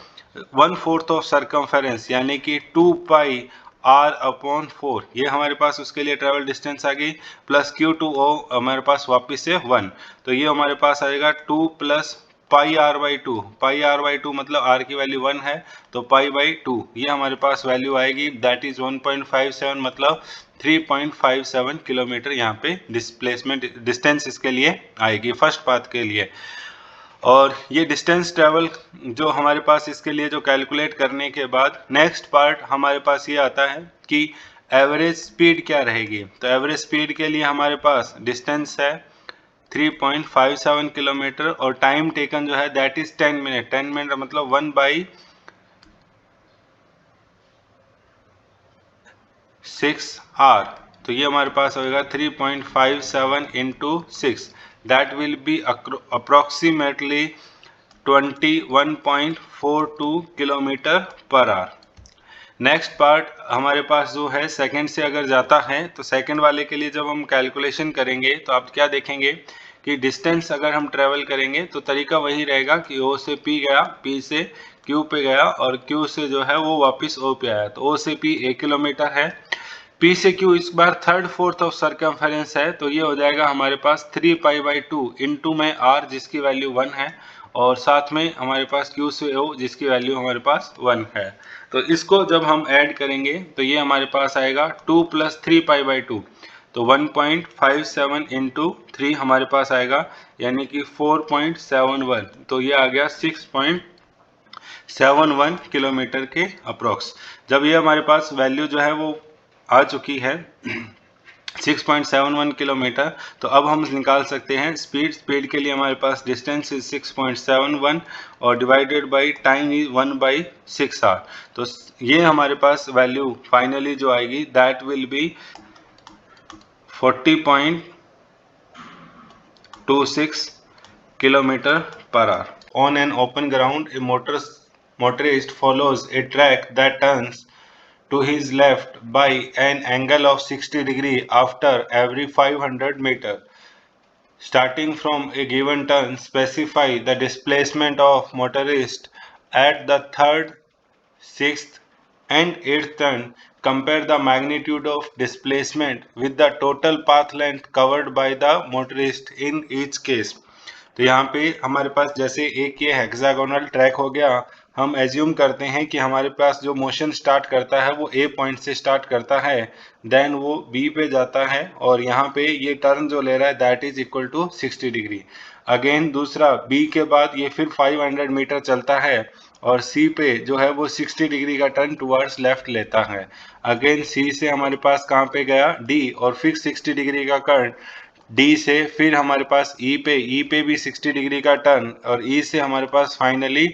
1/4 ऑफ सर्कमफेरेंस यानी कि 2 पाई R अपॉन 4 ये हमारे पास उसके लिए ट्रेवल डिस्टेंस आ गई, प्लस Q to O हमारे पास वापस से 1। तो ये हमारे पास आएगा 2 plus pi R by 2। Pi R by 2 मतलब R की वैल्यू 1 है, तो पाई बाई 2 ये हमारे पास वैल्यू आएगी, दैट इज 1.57 मतलब 3.57 किलोमीटर यहाँ पे डिस्प्लेसमेंट डिस्टेंस इसके लिए आएगी फर्स्ट पाथ के लिए। और ये डिस्टेंस ट्रेवल जो हमारे पास इसके लिए जो कैलकुलेट करने के बाद नेक्स्ट पार्ट हमारे पास ये आता है कि एवरेज स्पीड क्या रहेगी। तो एवरेज स्पीड के लिए हमारे पास डिस्टेंस है 3.57 किलोमीटर और टाइम टेकन जो है दैट इज 10 मिनट। 10 मिनट मतलब 1/6 आवर। तो ये हमारे पास होगा 3.57 into 6, that will be approximately 21.42 kilometre per our. Next part हमारे पास जो है सेकंड से अगर जाता है, तो सेकंड वाले के लिए जब हम कैलकुलेशन करेंगे तो आप क्या देखेंगे कि डिस्टेंस अगर हम ट्रेवल करेंगे तो तरीका वही रहेगा कि O से P गया, P से Q पे गया और Q से जो है वो वापस O पे आया। तो O से P 1 किलोमीटर है, P से Q इस बार 3/4 ऑफ सर्कमफेरेंस है, तो ये हो जाएगा हमारे पास 3 पाई बाई 2 इंटू में R जिसकी वैल्यू 1 है, और साथ में हमारे पास Q से O जिसकी वैल्यू हमारे पास 1 है। तो इसको जब हम ऐड करेंगे तो ये हमारे पास आएगा 2 प्लस 3 पाई बाई 2, तो 1.57 इंटू 3 हमारे पास आएगा यानी कि 4.71, तो ये आ गया 6.71 किलोमीटर के अप्रोक्स। जब ये हमारे पास वैल्यू जो है वो आ चुकी है 6.71 किलोमीटर, तो अब हम निकाल सकते हैं स्पीड। स्पीड के लिए हमारे पास डिस्टेंस इज 6.71 और divided by time is 1/6 hour. तो ये हमारे पास वैल्यू फाइनली जो आएगी that will be 40.26 kilometre per hour. On an open ground a motorist follows a track that turns to his left by an angle of 60 degree after every 500 meter. Starting from a given turn, specify the displacement of motorist at the third, sixth and eighth turn. Compare the magnitude of displacement with the total path length covered by the motorist in each case. तो यहाँ पे हमारे पास जैसे एक ये hexagonal track हो गया, हम एज्यूम करते हैं कि हमारे पास जो मोशन स्टार्ट करता है वो ए पॉइंट से स्टार्ट करता है, देन वो बी पे जाता है और यहाँ पे ये टर्न जो ले रहा है that is equal to 60 degree. Again दूसरा बी के बाद ये फिर 500 मीटर चलता है और सी पे जो है वो 60 डिग्री का टर्न टुवर्ड्स लेफ्ट लेता है। अगेन सी से हमारे पास कहाँ पे गया, डी, और फिर 60 डिग्री का टर्न डी से, फिर हमारे पास ई पे भी 60 डिग्री का टर्न, और ई से हमारे पास फाइनली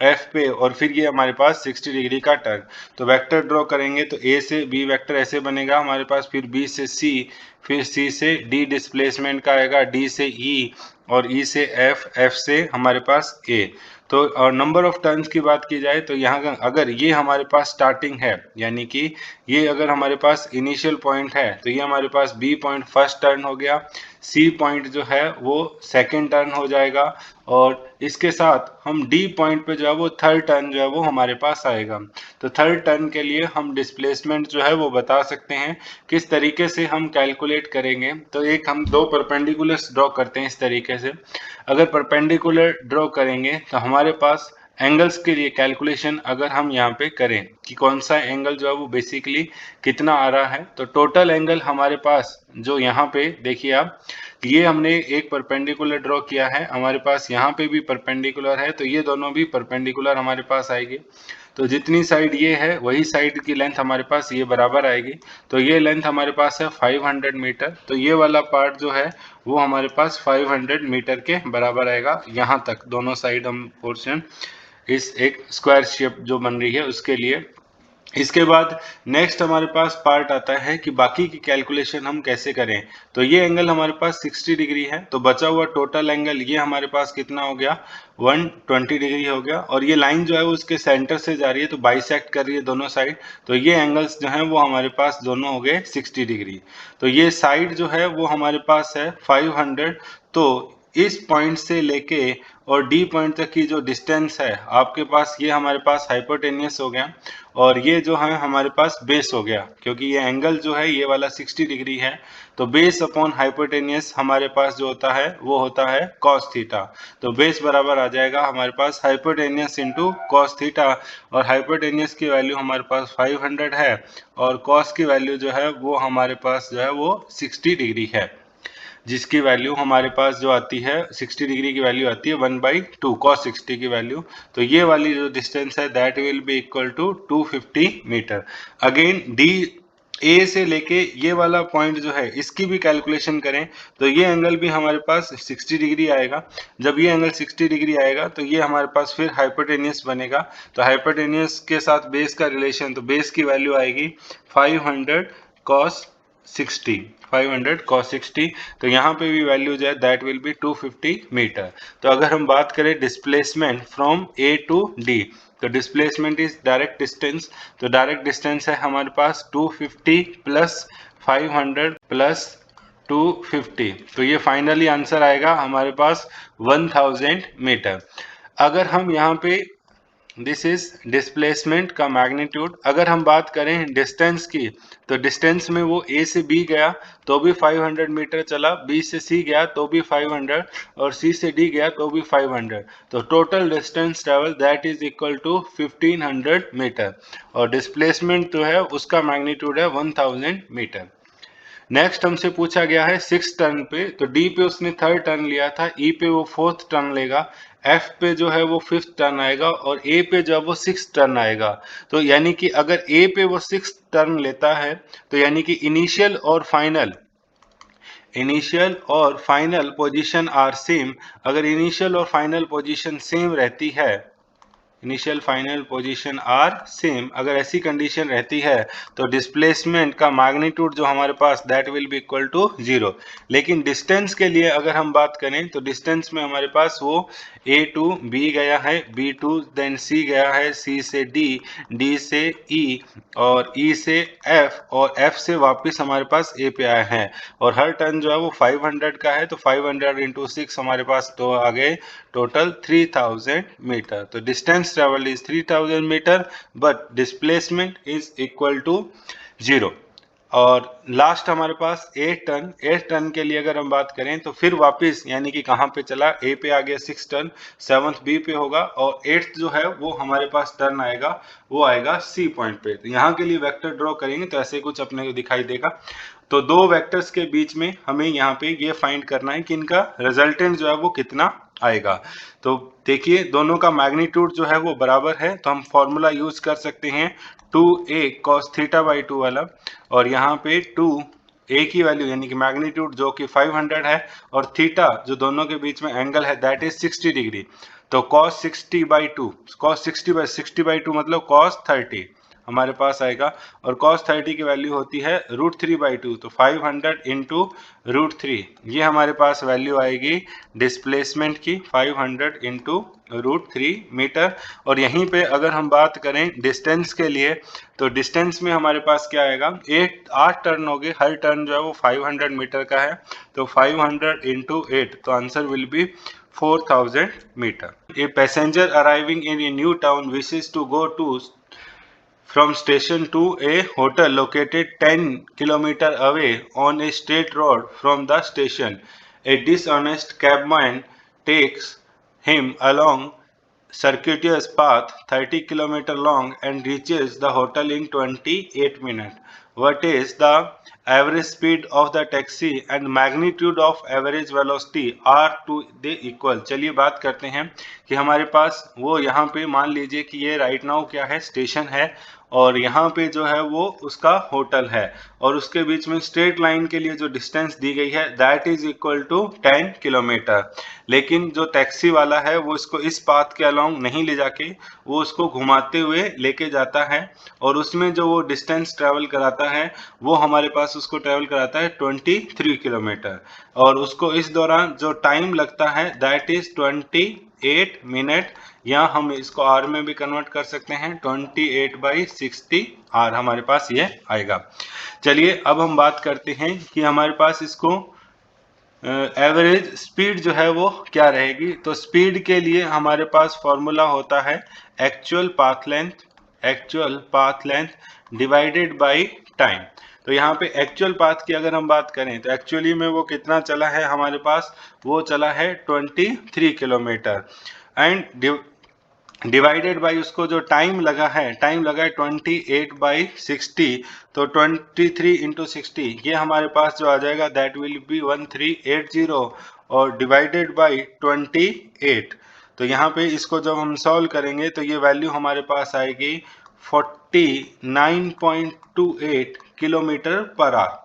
एफ पे, और फिर ये हमारे पास 60 डिग्री का टर्न। तो वेक्टर ड्रॉ करेंगे तो ए से बी वेक्टर ऐसे बनेगा हमारे पास, फिर बी से सी, फिर सी से डी डिस्प्लेसमेंट का आएगा, डी से ई, और ई से एफ, एफ से हमारे पास ए। तो और नंबर ऑफ टर्न्स की बात की जाए तो यहाँ अगर ये हमारे पास स्टार्टिंग है, यानी कि ये अगर हमारे पास इनिशियल पॉइंट है, तो ये हमारे पास बी पॉइंट फर्स्ट टर्न हो गया, सी पॉइंट जो है वो सेकंड टर्न हो जाएगा, और इसके साथ हम डी पॉइंट पे जो है वो थर्ड टर्न जो है वो हमारे पास आएगा। तो थर्ड टर्न के लिए हम डिस्प्लेसमेंट जो है वो बता सकते हैं। किस तरीके से हम कैलकुलेट करेंगे, तो एक हम दो परपेंडिकुलर्स ड्रॉ करते हैं इस तरीके से। अगर परपेंडिकुलर ड्रॉ करेंगे तो हमारे पास एंगल्स के लिए कैलकुलेशन अगर हम यहाँ पे करें कि कौन सा एंगल जो है वो बेसिकली कितना आ रहा है, तो टोटल एंगल हमारे पास जो यहाँ पे देखिए आप, ये हमने एक परपेंडिकुलर ड्रॉ किया है, हमारे पास यहाँ पे भी परपेंडिकुलर है, तो ये दोनों भी परपेंडिकुलर हमारे पास आएगी। तो जितनी साइड ये है वही साइड की लेंथ हमारे पास ये बराबर आएगी। तो ये लेंथ हमारे पास है 500 मीटर, तो ये वाला पार्ट जो है वो हमारे पास 500 मीटर के बराबर आएगा। यहाँ तक दोनों साइड हम पोर्शन इस एक स्क्वायर शेप जो बन रही है उसके लिए। इसके बाद नेक्स्ट हमारे पास पार्ट आता है कि बाकी की कैलकुलेशन हम कैसे करें। तो ये एंगल हमारे पास 60 डिग्री है, तो बचा हुआ टोटल एंगल ये हमारे पास कितना हो गया, 120 डिग्री हो गया, और ये लाइन जो है वो उसके सेंटर से जा रही है, तो बाइसेक्ट कर रही है दोनों साइड, तो ये एंगल्स जो हैं वो हमारे पास दोनों हो गए 60 डिग्री। तो ये साइड जो है वो हमारे पास है 500। तो इस पॉइंट से लेके और डी पॉइंट तक की जो डिस्टेंस है आपके पास, ये हमारे पास हाइपोटेनियस हो गया, और ये जो है हमारे पास बेस हो गया, क्योंकि ये एंगल जो है ये वाला 60 डिग्री है। तो बेस अपॉन हाइपोटेनियस हमारे पास जो होता है वो होता है कॉस थीटा। तो बेस बराबर आ जाएगा हमारे पास हाइपोटेनियस इंटू कॉस थीटा, और हाइपोटेनियस की वैल्यू हमारे पास 500 है, और कॉस की वैल्यू जो है वो हमारे पास जो है वो 60 डिग्री है, जिसकी वैल्यू हमारे पास जो आती है 60 डिग्री की वैल्यू आती है 1/2 cos 60 की वैल्यू। तो ये वाली जो डिस्टेंस है that will be equal to 250 metre. Again D A से लेके ये वाला पॉइंट जो है इसकी भी कैलकुलेशन करें तो ये एंगल भी हमारे पास 60 डिग्री आएगा। जब ये एंगल 60 डिग्री आएगा तो ये हमारे पास फिर हाइपोटेनियस बनेगा। तो हाइपोटेनियस के साथ बेस का रिलेशन, तो बेस की वैल्यू आएगी 500 cos 60, 500 cos 60। तो यहाँ पे भी वैल्यू जो है दैट विल बी 250 मीटर। तो अगर हम बात करें displacement from A to D, तो डिस्प्लेसमेंट इज डायरेक्ट डिस्टेंस। तो डायरेक्ट डिस्टेंस है हमारे पास 250 प्लस 500 प्लस 250, तो ये फाइनली आंसर आएगा हमारे पास 1000 मीटर। अगर हम यहाँ पे दिस इज डिस्प्लेसमेंट का मैग्नीट्यूड, अगर हम बात करें डिस्टेंस की, तो डिस्टेंस में वो ए से बी गया तो भी 500 मीटर चला, बी से सी गया तो भी 500, और सी से डी गया तो भी 500। तो total distance travel that is equal to 1500 metre, और डिस्प्लेसमेंट जो है उसका मैग्नीट्यूड है 1000 मीटर। नेक्स्ट हमसे पूछा गया है 6 टर्न पे, तो डी पे उसने थर्ड टर्न लिया था, ई पे वो फोर्थ टर्न लेगा, एफ पे जो है वो फिफ्थ टर्न आएगा, और ए पे जो है वो 6 टर्न आएगा। तो यानी कि अगर ए पे वो 6 टर्न लेता है तो यानी कि इनिशियल और फाइनल पोजीशन आर सेम। अगर इनिशियल और फाइनल पोजीशन सेम रहती है, initial final position are same, अगर ऐसी कंडीशन रहती है तो डिस्प्लेसमेंट का मैग्नीट्यूड जो हमारे पास that will be equal to 0। लेकिन डिस्टेंस के लिए अगर हम बात करें तो डिस्टेंस में हमारे पास वो ए टू बी गया है, बी टू देन सी गया है, सी से डी, डी से ई, और ई से एफ, और एफ से वापस हमारे पास ए पे आया है, और हर टर्न जो है वो 500 का है। तो 500 इंटू 6 हमारे पास तो आ गए टोटल 3000 मीटर। तो distance travel is 3000 metre but displacement is equal to 0। और लास्ट हमारे पास 8 टन के लिए अगर हम बात करें तो फिर वापस यानी कि कहाँ पे चला, ए पे आ गया 6 टन, 7th बी पे होगा, और 8th जो है वो हमारे पास टर्न आएगा, वो आएगा सी पॉइंट पे। तो यहाँ के लिए वेक्टर ड्रॉ करेंगे तो ऐसे कुछ अपने को दिखाई देगा। तो दो वेक्टर्स के बीच में हमें यहाँ पे ये फाइंड करना है कि इनका रिजल्टेंट जो है वो कितना आएगा। तो देखिए दोनों का मैग्नीट्यूड जो है वो बराबर है, तो हम फॉर्मूला यूज कर सकते हैं 2a cos थीटा बाई 2 वाला, और यहाँ पे 2a की वैल्यू यानी कि मैग्नीट्यूड जो कि 500 है, और थीटा जो दोनों के बीच में एंगल है दैट इज 60 डिग्री। तो cos 60 बाई 2, cos 60 बाई 2 मतलब cos 30 हमारे पास आएगा, और cos 30 की वैल्यू होती है √3/2, तो 500 इंटू √3, ये हमारे पास वैल्यू आएगी डिस्प्लेसमेंट की 500 इंटू √3 मीटर। और यहीं पे अगर हम बात करें डिस्टेंस के लिए, तो डिस्टेंस में हमारे पास क्या आएगा, 8 टर्न हो गए, हर टर्न जो है वो 500 मीटर का है, तो 500 इंटू 8, तो answer will be 4000 metre. A passenger arriving in a new town wishes to go to from station to a hotel located 10 km away on a straight road from the station. A dishonest cabman takes him along circuitous path 30 km long and reaches the hotel in 28 minutes. What is the average speed of the taxi and magnitude of average velocity are to the equal? चलिए बात करते हैं कि हमारे पास वो यहाँ पे मान लीजिए कि ये राइट नाउ क्या है, स्टेशन है, और यहाँ पे जो है वो उसका होटल है, और उसके बीच में स्ट्रेट लाइन के लिए जो डिस्टेंस दी गई है that is equal to 10 kilometre. लेकिन जो टैक्सी वाला है वो इसको इस पाथ के अलोंग नहीं ले जाके वो उसको घुमाते हुए लेके जाता है, और उसमें जो वो डिस्टेंस ट्रेवल कराता है वो हमारे पास उसको ट्रेवल कराता है 23 किलोमीटर, और उसको इस दौरान जो टाइम लगता है दैट इज 28 मिनट, या हम इसको आर में भी कन्वर्ट कर सकते हैं, 28/60 आर हमारे पास ये आएगा। चलिए अब हम बात करते हैं कि हमारे पास इसको एवरेज स्पीड जो है वो क्या रहेगी। तो स्पीड के लिए हमारे पास फॉर्मूला होता है actual path length divided by time. तो यहाँ पे एक्चुअल पाथ की अगर हम बात करें तो एक्चुअली में वो कितना चला है हमारे पास, वो चला है 23 किलोमीटर, एंड डिवाइडेड बाई उसको जो टाइम लगा है 28/60, तो 23 इंटू 60 ये हमारे पास जो आ जाएगा दैट विल बी 1380, और डिवाइडेड बाई 28, तो यहाँ पे इसको जब हम सॉल्व करेंगे तो ये वैल्यू हमारे पास आएगी 49.28 किलोमीटर पर आवर,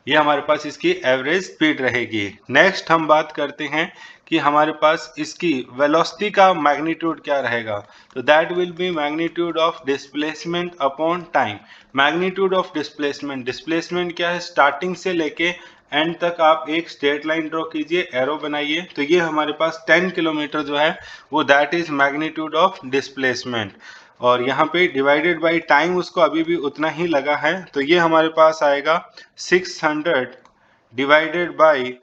ये हमारे पास इसकी एवरेज स्पीड रहेगी। नेक्स्ट हम बात करते हैं कि हमारे पास इसकी वेलोसिटी का मैग्नीट्यूड क्या रहेगा। तो that will B magnitude of displacement upon time. Magnitude of displacement क्या है, स्टार्टिंग से लेके एंड तक आप एक स्ट्रेट लाइन ड्रॉ कीजिए, एरो बनाइए, तो ये हमारे पास 10 किलोमीटर जो है वो that is magnitude of displacement, और यहाँ पे डिवाइडेड बाई टाइम उसको अभी भी उतना ही लगा है, तो ये हमारे पास आएगा 600 डिवाइडेड बाई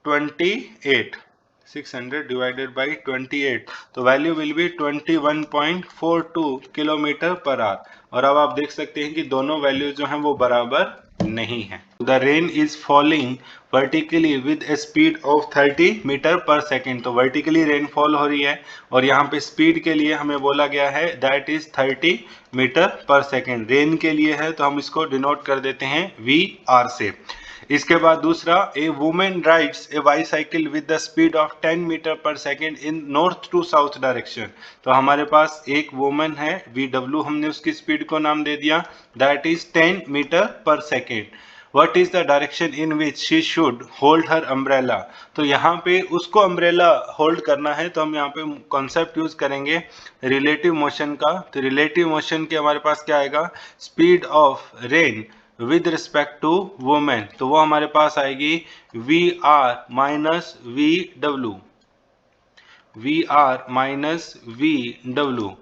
28, 600 डिवाइडेड बाई 28, तो value will B 21.42 kilometre per our. और अब आप देख सकते हैं कि दोनों वैल्यू जो हैं वो बराबर नहीं है। The rain is falling vertically with a speed of 30 metre per second, तो वर्टिकली रेनफॉल हो रही है, और यहाँ पे स्पीड के लिए हमें बोला गया है that is 30 metre per second. Rain के लिए है तो हम इसको डिनोट कर देते हैं VR से। इसके बाद दूसरा, a women rides a bicycle with the speed of 10 metre per second in north to south direction, तो हमारे पास एक वुमेन है VW, हमने उसकी स्पीड को नाम दे दिया that is 10 metre per second. What is the direction in which she should hold her umbrella? तो यहाँ पे उसको अम्ब्रेला होल्ड करना है, तो हम यहाँ पे कॉन्सेप्ट यूज करेंगे रिलेटिव मोशन का। तो रिलेटिव मोशन के हमारे पास क्या आएगा, speed of rain with respect to women, तो वो हमारे पास आएगी VR माइनस VW,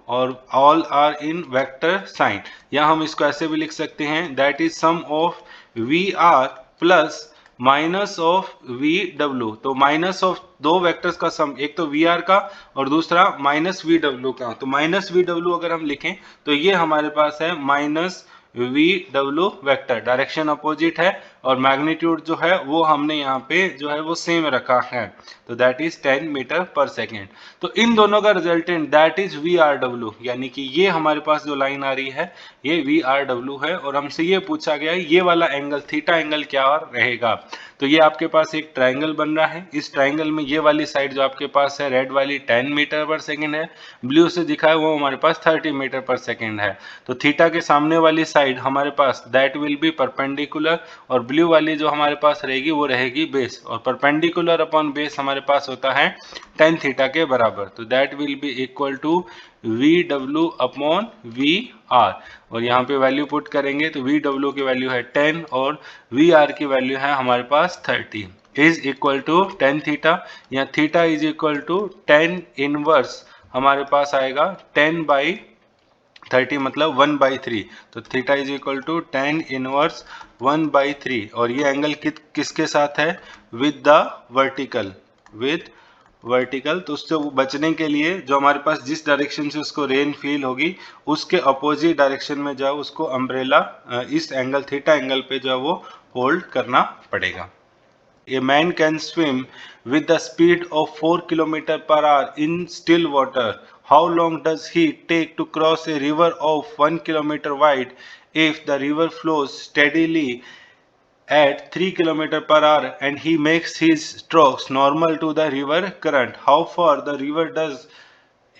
और all are in vector sign, या हम इसको ऐसे भी लिख सकते हैं that is sum of VR plus minus of VW, तो माइनस ऑफ दो वेक्टर्स का सम, एक तो VR का और दूसरा माइनस VW का, तो माइनस VW अगर हम लिखें तो ये हमारे पास है minus VW vector, direction opposite है, और मैग्नीट्यूड जो है वो हमने यहाँ पे जो है वो सेम रखा है, तो that is 10 metre per second. तो इन दोनों का रिजल्टेंट दैट इज VRW, यानी कि ये हमारे पास जो लाइन आ रही है ये VRW है, और हमसे ये पूछा गया है ये वाला एंगल थीटा एंगल क्या रहेगा। तो ये आपके पास एक ट्राइंगल बन रहा है, इस ट्राइंगल में ये वाली साइड जो आपके पास है रेड वाली 10 मीटर पर सेकेंड है, ब्लू से दिखा है वो हमारे पास 30 मीटर पर सेकेंड है। तो थीटा के सामने वाली साइड हमारे पास दैट विल बी परपेंडिकुलर, और ब्लू वाली जो हमारे पास रहेगी वो रहेगी बेस, और परपेंडिकुलर अपॉन बेस हमारे पास होता है tan थीटा के बराबर। तो that will be equal to VW upon VR, और यहाँ पे वैल्यू पुट करेंगे तो VW की वैल्यू है 10 और VR की वैल्यू है हमारे पास 30, is equal to tan theta, या theta is equal to tan inverse हमारे पास आएगा 10/30 मतलब 1/3। तो theta is equal to tan inverse 1/3, और ये एंगल किसके साथ है, with the vertical, with vertical. तो उससे बचने के लिए जो हमारे पास जिस डायरेक्शन से उसको रेन फील होगी उसके अपोजिट डायरेक्शन में जो है उसको अम्ब्रेला इस एंगल थीटा एंगल पे जो है वो होल्ड करना पड़ेगा। A man can swim with the speed of 4 km per hour in still water. How long does he take to cross a river of 1 kilometer wide if the river flows steadily at 3 km per hour and he makes his strokes normal to the river current? How far the river does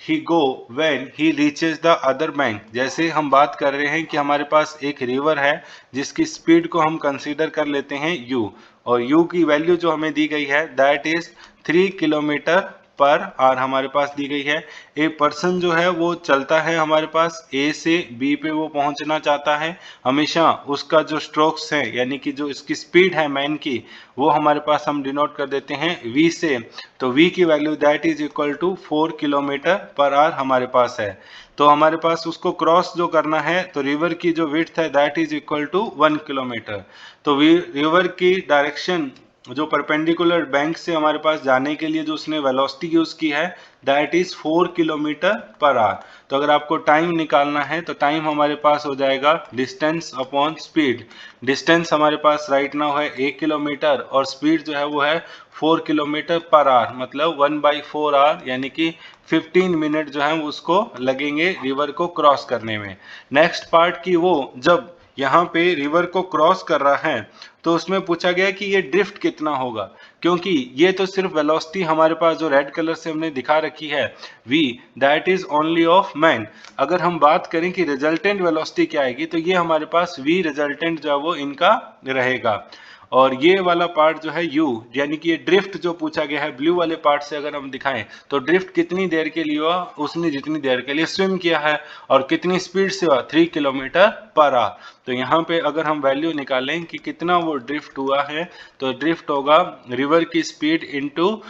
he go when he reaches the other bank? जैसे हम बात कर रहे हैं कि हमारे पास एक रिवर है जिसकी स्पीड को हम कंसीडर कर लेते हैं u, और u की वैल्यू जो हमें दी गई है that is 3 kilometre per hour हमारे पास दी गई है। एक पर्सन जो है वो चलता है हमारे पास A से B पे वो पहुंचना चाहता है, हमेशा उसका जो स्ट्रोक्स है यानी कि जो इसकी स्पीड है मैन की वो हमारे पास हम डिनोट कर देते हैं V से। तो V की value that is equal to 4 kilometre per hour हमारे पास है। तो हमारे पास उसको क्रॉस जो करना है तो रिवर की जो विड्थ है that is equal to 1 kilometre. तो रिवर की डायरेक्शन जो परपेंडिकुलर बैंक से हमारे पास जाने के लिए जो उसने वेलोसिटी यूज की है that is 4 kilometre per our. तो अगर आपको टाइम निकालना है तो टाइम हमारे पास हो जाएगा डिस्टेंस अपॉन स्पीड। डिस्टेंस हमारे पास राइट नाउ है 1 किलोमीटर और स्पीड जो है वो है 4 किलोमीटर पर आवर, मतलब 1/4 आवर, यानी कि 15 मिनट जो है उसको लगेंगे रिवर को क्रॉस करने में। नेक्स्ट पार्ट की वो जब यहाँ पे रिवर को क्रॉस कर रहा है तो उसमें पूछा गया कि ये ड्रिफ्ट कितना होगा, क्योंकि ये तो सिर्फ वेलोसिटी हमारे पास जो रेड कलर से हमने दिखा रखी है v that is only of man. अगर हम बात करें कि रिजल्टेंट वेलोसिटी क्या आएगी तो ये हमारे पास v रिजल्टेंट जो है वो इनका रहेगा, और ये वाला पार्ट जो है u यानी कि ये ड्रिफ्ट जो पूछा गया है ब्लू वाले पार्ट से अगर हम दिखाएं तो ड्रिफ्ट कितनी देर के लिए हुआ, उसने जितनी देर के लिए स्विम किया है और कितनी स्पीड से हुआ 3 किलोमीटर पर आवर। तो यहाँ पे अगर हम वैल्यू निकालें कि कितना वो ड्रिफ्ट हुआ है तो ड्रिफ्ट होगा रिवर की स्पीड इनटू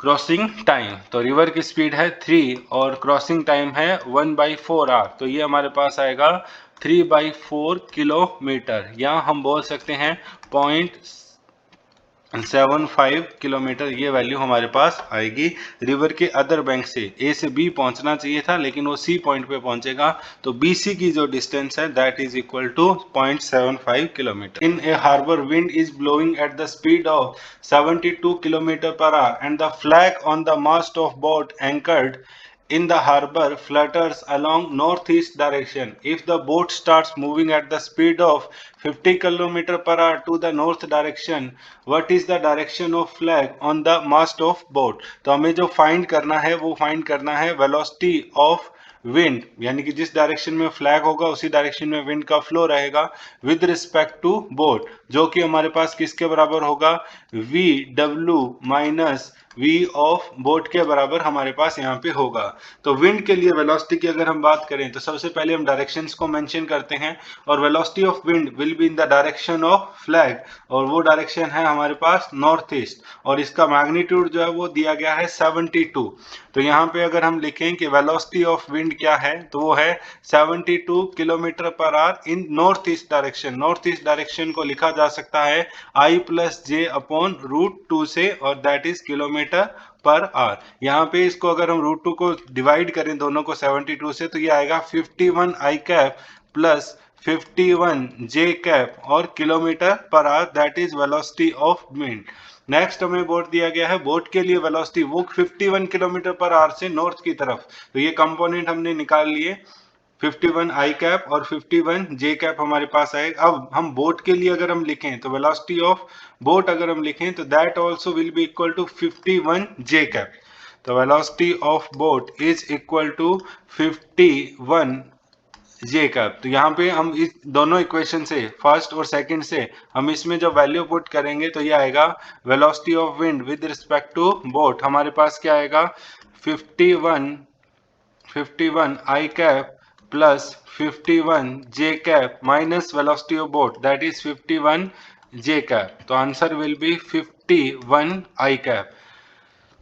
क्रॉसिंग टाइम। तो रिवर की स्पीड है 3 और क्रॉसिंग टाइम है 1/4 आवर, तो ये हमारे पास आएगा 3/4 किलोमीटर, या हम बोल सकते हैं 0.75 किलोमीटर ये वैल्यू हमारे पास आएगी। रिवर के अदर बैंक से A से B पहुंचना चाहिए था लेकिन वो C पॉइंट पे पहुंचेगा, तो BC की जो डिस्टेंस है that is equal to 0.75 kilometre. In a harbour wind is blowing at the speed of 72 kilometre per hour and the flag on the mast of boat anchored in the harbor flutters along northeast direction. If the boat starts moving at the speed of 50 km per hour to the north direction, what is the direction of flag on the mast of boat? तो हमें जो find करना है वो find करना है velocity of wind, यानी कि जिस डायरेक्शन में फ्लैग होगा उसी डायरेक्शन में विंड का फ्लो रहेगा विद रिस्पेक्ट टू बोट, जो कि हमारे पास किसके बराबर होगा, VW minus V of boat के बराबर हमारे पास यहाँ पे होगा। तो विंड के लिए वेलोसिटी की अगर हम बात करें तो सबसे पहले हम डायरेक्शंस को मेंशन करते हैं, और velocity of wind will be in the direction of flag, और वो डायरेक्शन है हमारे पास नॉर्थ ईस्ट, और इसका मैग्नीट्यूड जो है वो दिया गया है 72। तो यहाँ पे अगर हम लिखें कि वेलोसिटी ऑफ विंड क्या है तो वो है 72 kilometre per hour in north east direction. North east direction को लिखा जा सकता है I+J अपॉन √2 से, और that is kilometre per our. यहाँ पे इसको अगर हम √2 को डिवाइड करें दोनों को 72 से तो ये आएगा 51 I cap plus 51 j cap और kilometre per hour, that is velocity of wind. Next हमें बोट दिया गया है, बोट के लिए वेलोसिटी वो 51 किलोमीटर पर आवर से नॉर्थ की तरफ, तो ये कंपोनेंट हमने निकाल लिए। 51 आई कैप और 51 जे कैप हमारे पास आएगा। अब हम बोट के लिए अगर हम लिखें तो वेलोसिटी ऑफ बोट अगर हम लिखें तो that also will be equal to 51 j cap. तो velocity of boat is equal to 51 j cap. तो यहाँ पे हम इस दोनों इक्वेशन से, फर्स्ट और सेकंड से, हम इसमें जब वैल्यू पुट करेंगे तो ये आएगा velocity of wind with respect to boat, हमारे पास क्या आएगा 51 i cap plus 51 j cap minus velocity of boat that is 51 j cap. तो answer will be 51 i cap.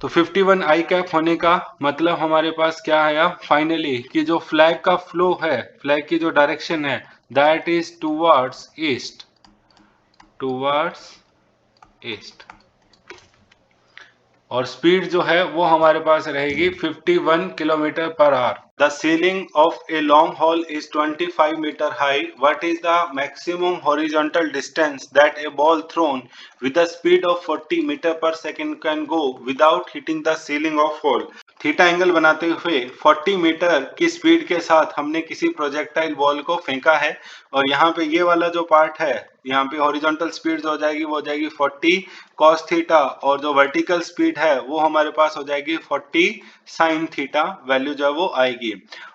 तो 51 आई कैप होने का मतलब हमारे पास क्या आया फाइनली कि जो फ्लैग का फ्लो है, फ्लैग की जो डायरेक्शन है that is towards east, towards east, और स्पीड जो है वो हमारे पास रहेगी 51 kilometre per hour. The ceiling of a long hall is 25 metre high. What is the maximum horizontal distance that a ball thrown with the speed of 40 metre per second can go without hitting the ceiling of hall. Theta angle बनाते हुए 40 metre की speed के साथ हमने किसी projectile ball को फेंका है, और यहाँ पे ये वाला जो पार्ट है, यहाँ पे हॉरिजॉन्टल स्पीड जो हो जाएगी वो हो जाएगी 40 cos थीटा, और जो वर्टिकल स्पीड है वो हमारे पास हो जाएगी 40 sin थीटा, वैल्यू जो है वो आएगी।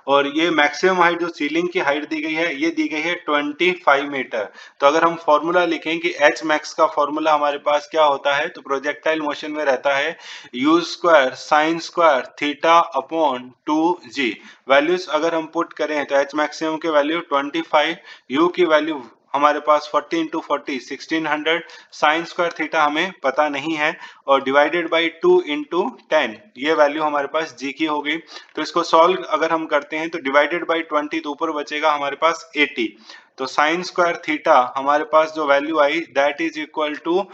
और ये मैक्सिमम हाइट जो सीलिंग की हाइट दी गई है ये दी गई है 25 मीटर। तो अगर हम फॉर्मूला लिखें कि एच मैक्स का फॉर्मूला हमारे पास क्या होता है, तो प्रोजेक्टाइल मोशन में रहता है u square sign square theta upon 2g। Values अगर हम पुट करें तो एच मैक्सिमम की वैल्यू 25, यू की वैल्यू हमारे पास 40 इंटू 40 1600, साइन स्क्वायर थीटा हमें पता नहीं है, और डिवाइडेड बाई 2 इंटू 10 ये वैल्यू हमारे पास जी की हो गई। तो इसको सॉल्व अगर हम करते हैं तो डिवाइडेड बाई 20 तो ऊपर बचेगा हमारे पास 80। तो साइन स्क्वायर थीटा हमारे पास जो वैल्यू आई दैट इज इक्वल टू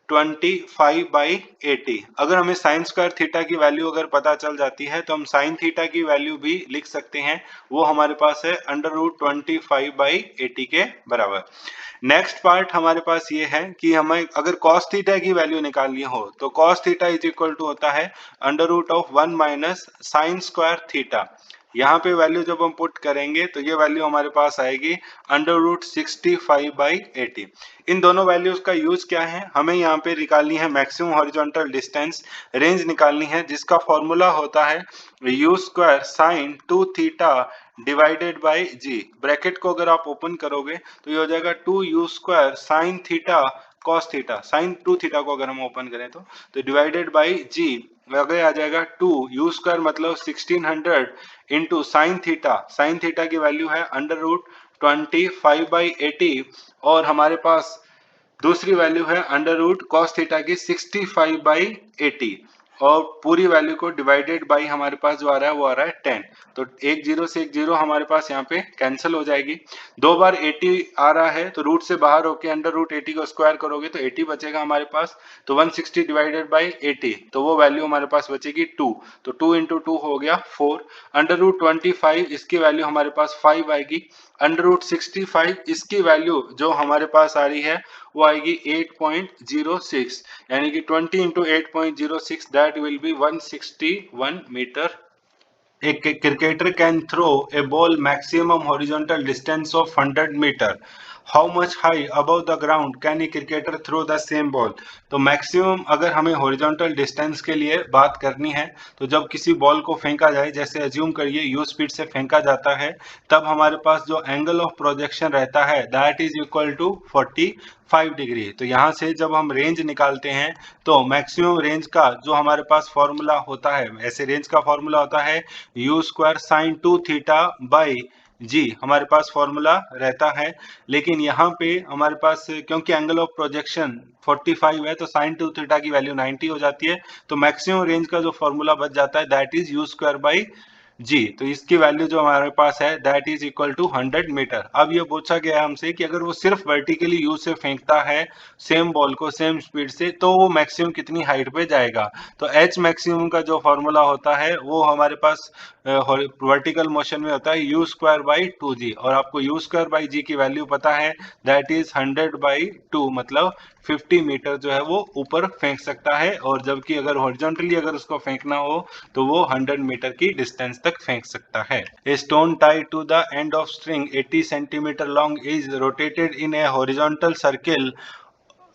25/80। अगर हमें साइन स्क्वायर थीटा की वैल्यू अगर पता चल जाती है तो हम साइन थीटा की वैल्यू भी लिख सकते हैं, वो हमारे पास है √25/80 के बराबर। नेक्स्ट पार्ट हमारे पास ये है कि हमें अगर cos थीटा की वैल्यू निकालनी हो तो cos theta is equal to होता है √1 माइनस साइन स्क्वायर थीटा। यहाँ पे वैल्यू जब हम पुट करेंगे तो ये वैल्यू हमारे पास आएगी √65/80। इन दोनों वैल्यूज का यूज क्या है, हमें यहाँ पे निकालनी है मैक्सिमम हॉरिजॉन्टल डिस्टेंस, रेंज निकालनी है, जिसका फॉर्मूला होता है u square sine 2 theta divided by g. Bracket को अगर आप ओपन करोगे तो ये हो जाएगा 2 u square sine theta cos theta, sine 2 theta को अगर हम ओपन करें तो डिवाइडेड बाई जी, अगर आ जाएगा 2 यू स्क्वायर मतलब 1600 इंटू साइन थीटा की वैल्यू है √25/80, और हमारे पास दूसरी वैल्यू है √cos थीटा की 65/80, और पूरी वैल्यू को डिवाइडेड बाई हमारे पास जो आ रहा है वो आ रहा है 10। तो एक जीरो से एक जीरो हमारे पास यहाँ पे कैंसिल हो जाएगी। दो बार 80 आ रहा है तो रूट से बाहर होके √80 को स्क्वायर करोगे तो 80 बचेगा हमारे पास। तो 160 डिवाइडेड बाई 80 तो वो वैल्यू हमारे पास बचेगी 2। तो 2 इंटू 2 हो गया 4। √25 इसकी वैल्यू हमारे पास 5 आएगी। √65 इसकी वैल्यू जो हमारे पास आ रही है वो आएगी 8.06, यानी कि 20 into 8.06 that will be 161 metre. A cricketer can throw a ball maximum horizontal distance of 100 meter. How much high above the ground can a cricketer throw the same ball? तो मैक्सिमम अगर हमें हॉरिजॉन्टल डिस्टेंस के लिए बात करनी है तो जब किसी बॉल को फेंका जाए, जैसे अज्यूम करिए यू स्पीड से फेंका जाता है, तब हमारे पास जो एंगल ऑफ प्रोजेक्शन रहता है that is equal to 45 degree. तो यहाँ से जब हम रेंज निकालते हैं तो मैक्सिमम रेंज का जो हमारे पास फॉर्मूला होता है, ऐसे रेंज का फॉर्मूला होता है u square sine 2 theta by g, हमारे पास फॉर्मूला रहता है। लेकिन यहाँ पे हमारे पास क्योंकि एंगल ऑफ प्रोजेक्शन 45 है तो साइन 2 थीटा की वैल्यू 90 हो जाती है, तो मैक्सिमम रेंज का जो फॉर्मूला बच जाता है that is u square by g, तो इसकी वैल्यू जो हमारे पास है that is equal to 100 metre. अब ये पूछा गया है हमसे कि अगर वो सिर्फ वर्टिकली यू से फेंकता है सेम बॉल को सेम स्पीड से, तो वो मैक्सिमम कितनी हाइट पे जाएगा। तो एच मैक्सिमम का जो फॉर्मूला होता है वो हमारे पास वर्टिकल मोशन में होता है यू स्क्वायर बाई 2g, और आपको यू स्क्वायर बाई जी की वैल्यू पता है दैट इज 100/2, मतलब 50 मीटर जो है वो ऊपर फेंक सकता है। और जबकि अगर हॉरिजॉन्टली अगर उसको फेंकना हो तो वो 100 मीटर की डिस्टेंस तक फेंक सकता है। A stone tied to the end of string 80 centimetre long is rotated in a horizontal circle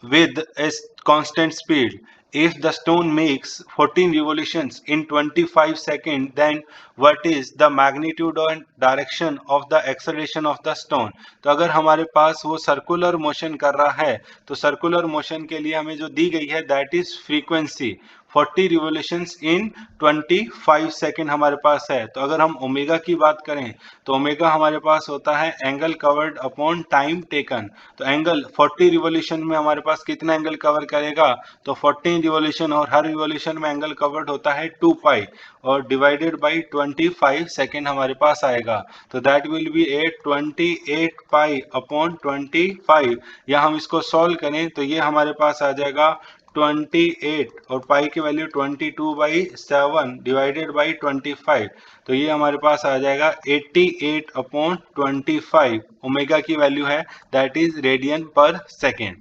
with a constant speed. If the stone makes 14 revolutions in 25 seconds, then what is the magnitude and direction of the acceleration of the stone? तो अगर हमारे पास वो circular motion कर रहा है तो circular motion के लिए हमें जो दी गई है that is frequency 40 revolutions in 25 second हमारे पास है। तो अगर हम ओमेगा की बात करें तो ओमेगा हमारे पास होता है angle covered upon time taken. तो एंगल 40 रिवोल्यूशन में हमारे पास कितना एंगल कवर करेगा, तो 14 रिवोल्यूशन, और हर रिवोल्यूशन में एंगल कवर्ड होता है 2 पाई, और डिवाइडेड बाई 25 सेकेंड हमारे पास आएगा। तो that will B 28 pi upon 25, या हम इसको सॉल्व करें तो ये हमारे पास आ जाएगा 28, और पाई की वैल्यू 22/7 डिवाइडेड बाई 25, तो ये हमारे पास आ जाएगा 88/25। ओमेगा की वैल्यू है दैट इज रेडियन पर सेकेंड।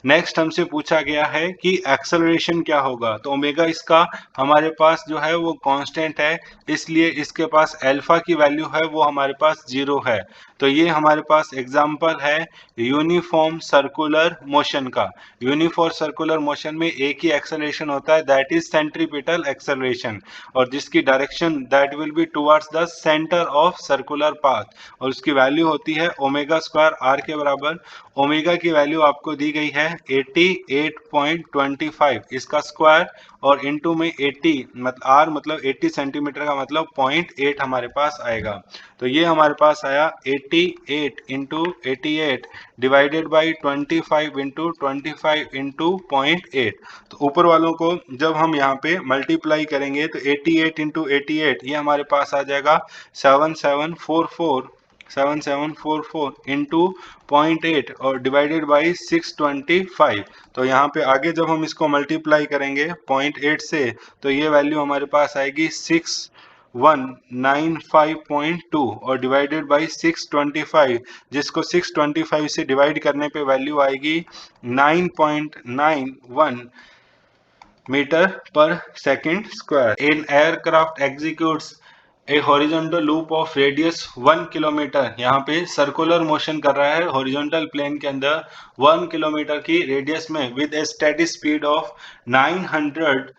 नेक्स्ट हमसे पूछा गया है कि एक्सेलरेशन क्या होगा। तो ओमेगा इसका हमारे पास जो है वो कांस्टेंट है, इसलिए इसके पास अल्फा की वैल्यू है वो हमारे पास 0 है। तो ये हमारे पास एग्जांपल है यूनिफॉर्म सर्कुलर मोशन का। यूनिफॉर्म सर्कुलर मोशन में एक ही एक्सेलरेशन होता है दैट इज सेंट्रीपिटल एक्सेलरेशन, और जिसकी direction that will be towards the centre of circular path, और उसकी वैल्यू होती है ओमेगा स्क्वायर आर के बराबर। ओमेगा की वैल्यू आपको दी गई है 88.25, इसका स्क्वायर और इनटू में 80, मतलब आर मतलब 80 सेंटीमीटर का मतलब 0.8 हमारे पास आएगा। तो ये हमारे पास आया 88 into 88 divided by 25 into 25 into 0.8। तो ऊपर वालों को जब हम यहाँ पे मल्टीप्लाई करेंगे तो 88 इंटू 88 ये हमारे पास आ जाएगा 7744 इंटू 0.8 और डिवाइडेड बाई 625। तो यहाँ पे आगे जब हम इसको मल्टीप्लाई करेंगे 0.8 से तो ये वैल्यू हमारे पास आएगी 6195.2 और डिवाइडेड बाई 625, जिसको 625 से डिवाइड करने पे वैल्यू आएगी 9.91 metre per second square. In aircraft executes A horizontal loop of radius 1 kilometre, यहाँ पे सर्कुलर मोशन कर रहा है हॉरिजॉन्टल प्लेन के अंदर 1 किलोमीटर की रेडियस में with a steady speed of 900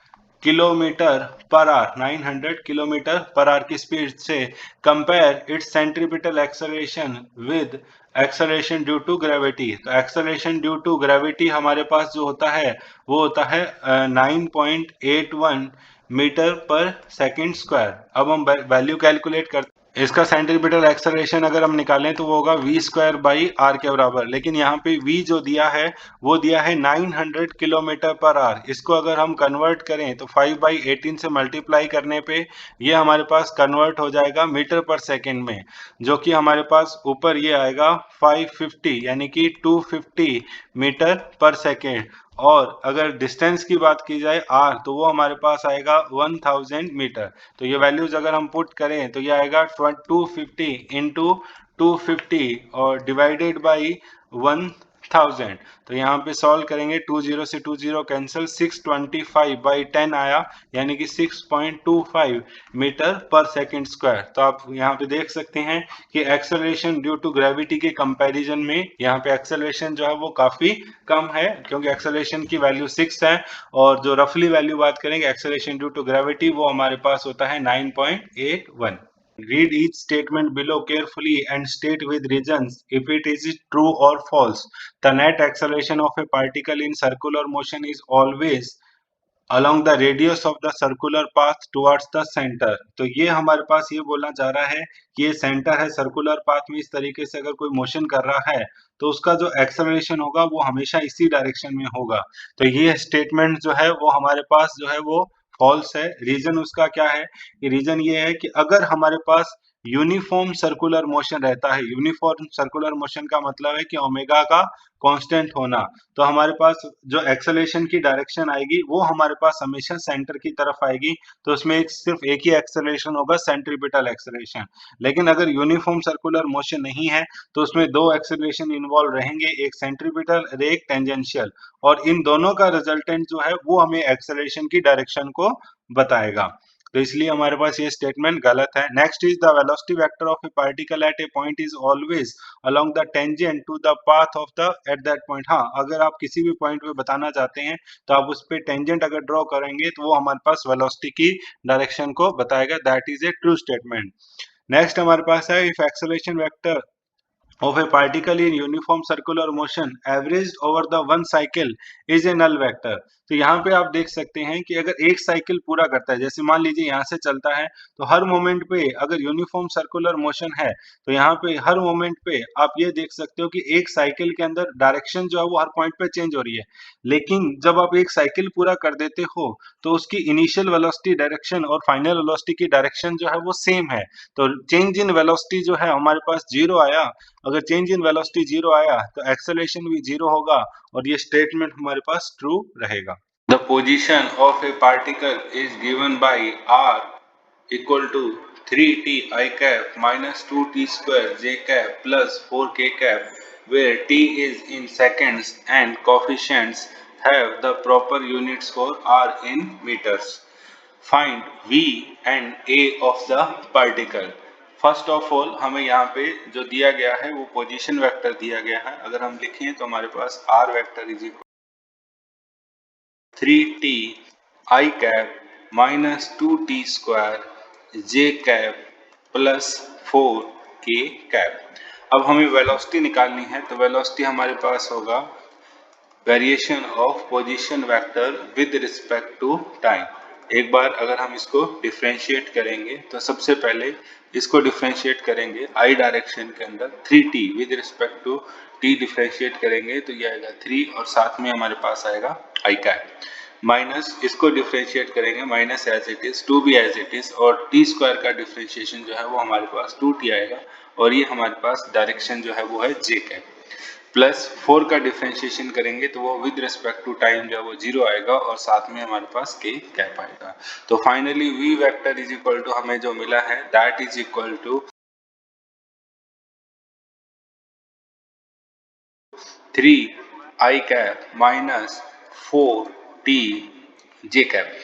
kilometre per hour, 900 kilometre per hour की स्पीड से compare its centripetal acceleration with acceleration due to gravity. तो एक्सेलरेशन ड्यू टू ग्रेविटी हमारे पास जो होता है वो होता है 9.81 मीटर पर सेकेंड स्क्वायर। अब हम वैल्यू कैलकुलेट करते, इसका सेंट्रीपिटल एक्सेलरेशन अगर हम निकालें तो वो होगा v स्क्वायर बाई आर के बराबर, लेकिन यहाँ पे v जो दिया है वो दिया है 900 किलोमीटर पर आवर। इसको अगर हम कन्वर्ट करें तो 5/18 से मल्टीप्लाई करने पे ये हमारे पास कन्वर्ट हो जाएगा मीटर पर सेकेंड में, जो कि हमारे पास ऊपर ये आएगा 550 यानी कि 250 मीटर पर सेकेंड। और अगर डिस्टेंस की बात की जाए r तो वो हमारे पास आएगा 1000 मीटर। तो ये वैल्यूज अगर हम पुट करें तो ये आएगा 250 इंटू 250 और डिवाइडेड बाई 1000। तो यहाँ पे सॉल्व करेंगे 20 से 20 कैंसिल, 625/10 आया यानी कि 6.25 मीटर पर सेकेंड स्क्वायर। तो आप यहाँ पे देख सकते हैं कि एक्सेलरेशन ड्यू टू ग्रेविटी के कंपैरिजन में यहाँ पे एक्सेलरेशन जो है वो काफी कम है, क्योंकि एक्सेलरेशन की वैल्यू 6 है, और जो रफली वैल्यू बात करेंगे एक्सेलरेशन ड्यू टू ग्रेविटी वो हमारे पास होता है 9.81। Read each statement below carefully and state with reasons if it is true or false. The net acceleration of a particle in circular motion is always along the radius of the circular path towards the center. तो ये हमारे पास ये बोलना चाह रहा है कि ये सेंटर है सर्कुलर पाथ में, इस तरीके से अगर कोई मोशन कर रहा है तो उसका जो एक्सेलरेशन होगा वो हमेशा इसी डायरेक्शन में होगा। तो ये स्टेटमेंट जो है वो हमारे पास जो है वो फॉल्स है। रीजन उसका क्या है कि रीजन ये है कि अगर हमारे पास यूनिफॉर्म सर्कुलर मोशन रहता है, यूनिफॉर्म सर्कुलर मोशन का मतलब है कि ओमेगा का कांस्टेंट होना, तो हमारे पास जो एक्सेलरेशन की डायरेक्शन आएगी वो हमारे पास हमेशा सेंटर की तरफ आएगी, तो उसमें सिर्फ एक ही एक्सेलरेशन होगा, सेंट्रीपिटल एक्सेलरेशन। लेकिन अगर यूनिफॉर्म सर्कुलर मोशन नहीं है तो उसमें दो एक्सेलरेशन इन्वॉल्व रहेंगे, एक सेंट्रीपिटल और एक टेंजेंशियल, और इन दोनों का रिजल्टेंट जो है वो हमें एक्सेलरेशन की डायरेक्शन को बताएगा। तो इसलिए हमारे पास ये स्टेटमेंट गलत है। Next is the velocity vector of a particle at a point is always along the tangent to the path of the at that point. हाँ, अगर आप किसी भी पॉइंट पे बताना चाहते हैं तो आप उस पे टेंजेंट अगर ड्रॉ करेंगे तो वो हमारे पास वेलोसिटी की डायरेक्शन को बताएगा। That is A true statement. Next हमारे पास है if acceleration vector of a particle in uniform circular motion averaged over the one cycle is a null vector। तो यहाँ पे आप देख सकते हैं कि अगर एक साइकिल पूरा करता है, जैसे मान लीजिए यहाँ से चलता है, तो हर मोमेंट पे अगर यूनिफॉर्म सर्कुलर मोशन है तो यहाँ पे हर मोमेंट पे आप ये देख सकते हो कि एक साइकिल के अंदर डायरेक्शन जो है वो हर पॉइंट पे चेंज हो रही है। लेकिन जब आप एक साइकिल पूरा कर देते हो तो उसकी इनिशियल वेलोसिटी डायरेक्शन और फाइनल वेलोसिटी की डायरेक्शन जो है वो सेम है। तो चेंज इन वेलोसिटी जो है हमारे पास जीरो आया। अगर चेंज इन वेलोसिटी जीरो आया तो एक्सेलरेशन भी जीरो होगा, और ये स्टेटमेंट हमारे पास ट्रू रहेगा। The position of a particle is given by r equal to 3t I cap minus 2t square j cap plus 4k cap, where t is in seconds and coefficients have the proper units for r in meters. Find v and a of the particle. First of all हमें यहाँ पे जो दिया गया है वो position vector दिया गया है। अगर हम लिखें तो हमारे पास r vector is equal 3t I cap minus 2t square j cap plus 4k cap। अब हमें वेलोसिटी निकालनी है, तो वेलोसिटी हमारे पास होगा variation of position vector with respect to time. एक बार अगर हम इसको डिफरेंशिएट करेंगे तो सबसे पहले इसको डिफरेंशिएट करेंगे आई डायरेक्शन के अंदर 3t with respect to t differentiate करेंगे तो ये आएगा 3 और साथ में हमारे पास आएगा आई कैप, माइनस इसको डिफरेंशिएट करेंगे माइनस एज इट इज 2 भी एज इट इज, और टी स्क्वायर का डिफरेंशिएशन जो है वो हमारे पास 2t आएगा, और ये हमारे पास डायरेक्शन जो है वो है जे कैप, प्लस 4 का डिफरेंशिएशन करेंगे तो वो विद रिस्पेक्ट टू टाइम जो है वो जीरो आएगा, और साथ में हमारे पास के कैप आएगा। तो finally v vector is equal to हमें जो मिला है that is equal to 3 I cap minus 4t j cap.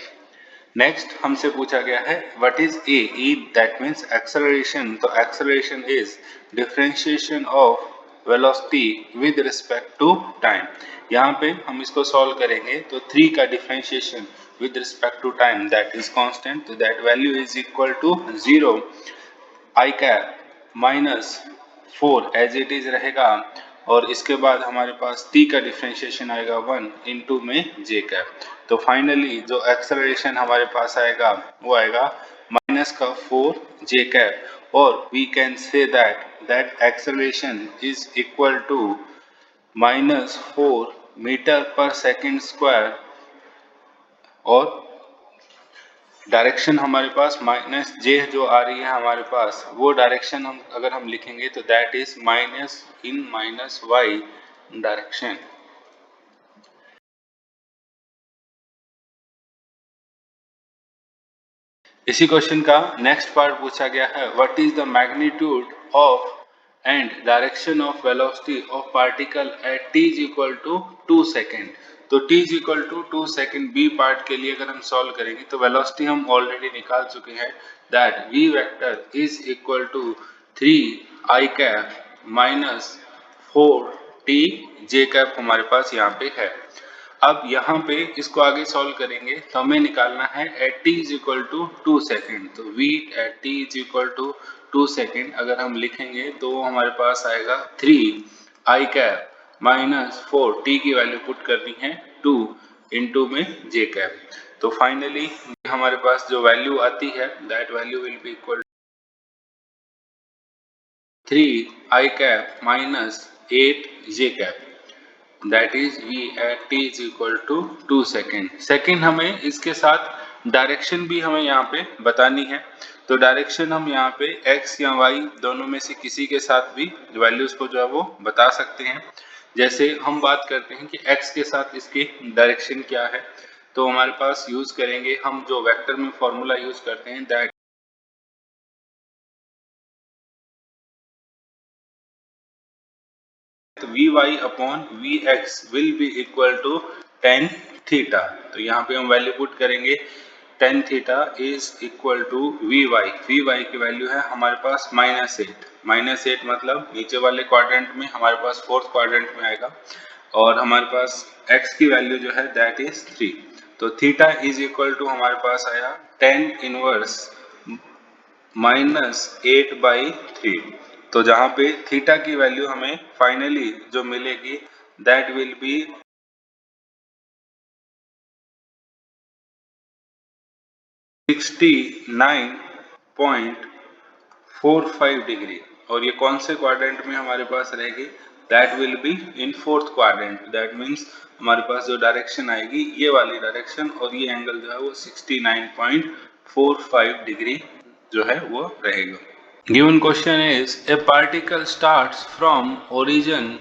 Next हमसे पूछा गया है what is a, e that means acceleration. तो acceleration is differentiation of velocity with respect to time. यहाँ पे हम इसको सॉल्व करेंगे तो 3 का differentiation with respect to time that is constant, तो that value is equal to 0 I cap minus 4 as it is रहेगा, और इसके बाद हमारे पास t का डिफरेंशिएशन आएगा 1 इंटू में j कैप। तो फाइनली जो एक्सेलरेशन हमारे पास आएगा वो आएगा माइनस का 4 j कैप, और we can say that acceleration is equal to minus 4 metre per second square, और डायरेक्शन हमारे पास माइनस जे जो आ रही है हमारे पास वो डायरेक्शन हम अगर हम लिखेंगे तो that is minus in minus y direction. इसी क्वेश्चन का नेक्स्ट पार्ट पूछा गया है what is the magnitude of and direction of velocity of particle at t is equal to 2 second. तो t is equal to 2 second b part के लिए अगर हम सॉल्व करेंगे तो वेलोसिटी हम ऑलरेडी निकाल चुके हैं that v vector is equal to 3 I cap minus 4t j cap हमारे पास यहाँ पे है। अब यहाँ पे इसको आगे सॉल्व करेंगे तो हमें निकालना है at t is equal to 2 second. तो v at t is equal to 2 second अगर हम लिखेंगे तो हमारे पास आएगा 3 आई कैप माइनस 4 t की वैल्यू पुट करनी है 2 इंटू में j कैप। तो फाइनली हमारे पास जो वैल्यू आती है that value will be equal 3 I cap minus 8 j cap, that is v at t is equal to 2 second. Second हमें इसके साथ डायरेक्शन भी हमें यहाँ पे बतानी है। तो डायरेक्शन हम यहाँ पे x या y दोनों में से किसी के साथ भी वैल्यूज को जो है वो बता सकते हैं। जैसे हम बात करते हैं कि x के साथ इसकी डायरेक्शन क्या है, तो हमारे पास यूज करेंगे हम जो वेक्टर में फॉर्मूला यूज करते हैं, that vy upon vx will be equal to tan theta. तो यहाँ पे हम वैल्यू पुट करेंगे, tan theta is equal to vy की वैल्यू है हमारे पास -8 मतलब नीचे वाले क्वाड्रेंट में, हमारे पास फोर्थ क्वाड्रेंट में आएगा, और हमारे पास x की वैल्यू जो है दैट इज 3। तो थीटा इज इक्वल टू हमारे पास आया tan इनवर्स -8/3। तो जहां पे थीटा की वैल्यू हमें फाइनली जो मिलेगी दैट विल बी 69.45 डिग्री, और ये कौन से क्वाड्रेंट में हमारे पास रहेगी, that will be in fourth quadrant. That means हमारे पास जो डायरेक्शन आएगी ये वाली डायरेक्शन, और ये एंगल जो है वो 69.45 डिग्री जो है वो रहेगा। Given question is, a particle starts from origin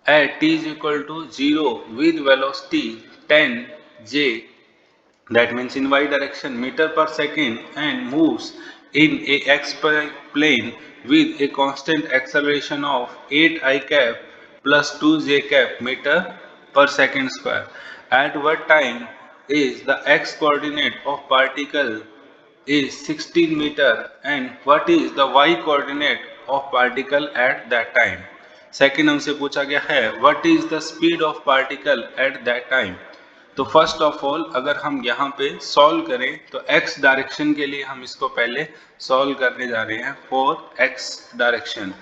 at t is equal to 0 with velocity 10 j, that means in y direction meter per second, and moves in a x plane with a constant acceleration of 8 I cap plus 2 j cap meter per second square. At what time is the x coordinate of particle is 16 meter and what is the y coordinate of particle at that time. Second हमसे पूछा गया है what is the speed of particle at that time. तो first of all अगर हम यहाँ पे solve करें तो x डायरेक्शन के लिए हम इसको पहले सॉल्व करने जा रहे हैं for x direction.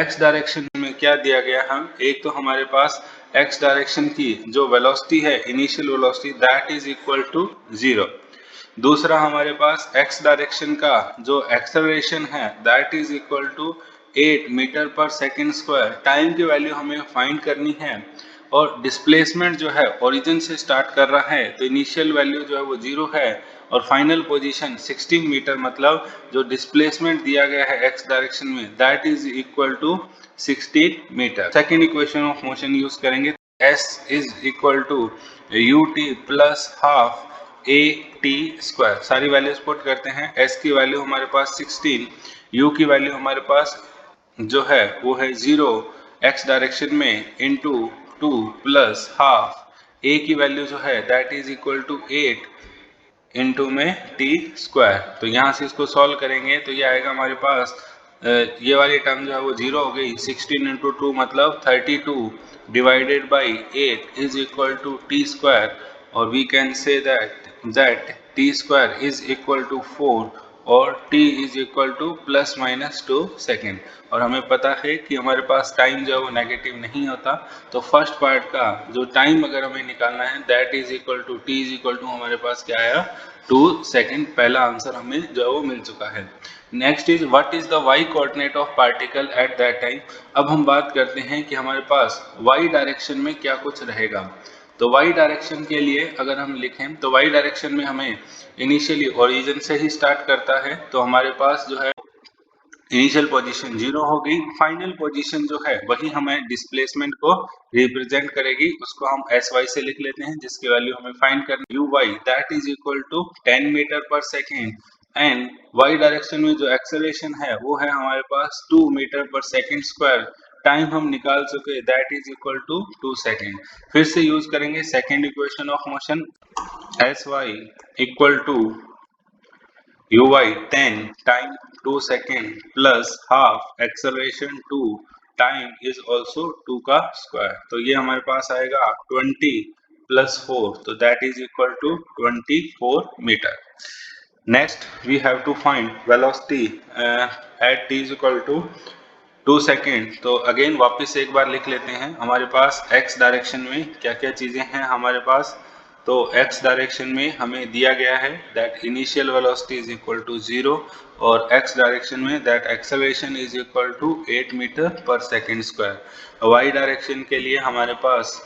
x direction में क्या दिया गया, हम एक तो हमारे पास x डायरेक्शन की जो वेलोसिटी है, initial velocity, that is equal to 0। दूसरा हमारे पास x डायरेक्शन का जो एक्सेलरेशन है that is equal to 8 metre per second square. Time की वैल्यू हमें फाइंड करनी है, और डिस्प्लेसमेंट जो है ओरिजिन से स्टार्ट कर रहा है, तो इनिशियल वैल्यू जो है वो 0 है और फाइनल पोजीशन 16 मीटर, मतलब जो डिस्प्लेसमेंट दिया गया है x डायरेक्शन में that is equal to 16 metre. Second equation of motion use करेंगे, s is equal to ut plus half a t square. सारी वैल्यूज पुट करते हैं, s की वैल्यू हमारे पास 16, u की वैल्यू हमारे पास जो है वो है 0 x डायरेक्शन में इंटू 2 प्लस हाफ a की वैल्यू जो है that is equal to 8 into में t स्क्वायर। तो यहाँ से इसको सॉल्व करेंगे तो ये आएगा हमारे पास, ये वाली टर्म जो है वो 0 हो गई, 16 इंटू 2 मतलब 32 divided by 8 is equal to t square, और we can say that t square is equal to 4 और t is equal to plus minus 2 second. और हमें पता है कि हमारे पास टाइम जो है वो नेगेटिव नहीं होता, तो फर्स्ट पार्ट का जो टाइम अगर हमें निकालना है that is equal to t is equal to हमारे पास क्या आया 2 सेकेंड। पहला आंसर हमें जो है वो मिल चुका है। Next is what is the y coordinate of particle at that time. अब हम बात करते हैं कि हमारे पास y डायरेक्शन में क्या कुछ रहेगा। तो y डायरेक्शन के लिए अगर हम लिखें तो y डायरेक्शन में हमें इनिशियली ओरिजिन से ही स्टार्ट करता है, तो हमारे पास जो है इनिशियल पोजीशन 0 हो गई, फाइनल पोजीशन जो है वही हमें डिस्प्लेसमेंट को रिप्रेजेंट करेगी, उसको हम sy से लिख लेते हैं, जिसकी वैल्यू हमें फाइंड करनी है uy that is equal to 10 metre per second, and y direction में जो एक्सेलरेशन है वो है हमारे पास 2 metre per second square. Time हम निकाल चुके that is equal to 2 second. फिर से यूज करेंगे second equation of motion, sy equal to uy 10 time 2 second plus half acceleration 2 time is also 2 का स्क्वायर। तो ये हमारे पास आएगा 20 प्लस 4, तो that is equal to 24 metre. Next we have to find velocity at t is equal to 2 second. तो again वापस एक बार लिख लेते हैं, हमारे पास x डायरेक्शन में क्या क्या चीजें हैं हमारे पास। तो x डायरेक्शन में हमें दिया गया है that initial velocity is equal to 0, और x डायरेक्शन में that acceleration is equal to 8 metre per second square. y direction के लिए हमारे पास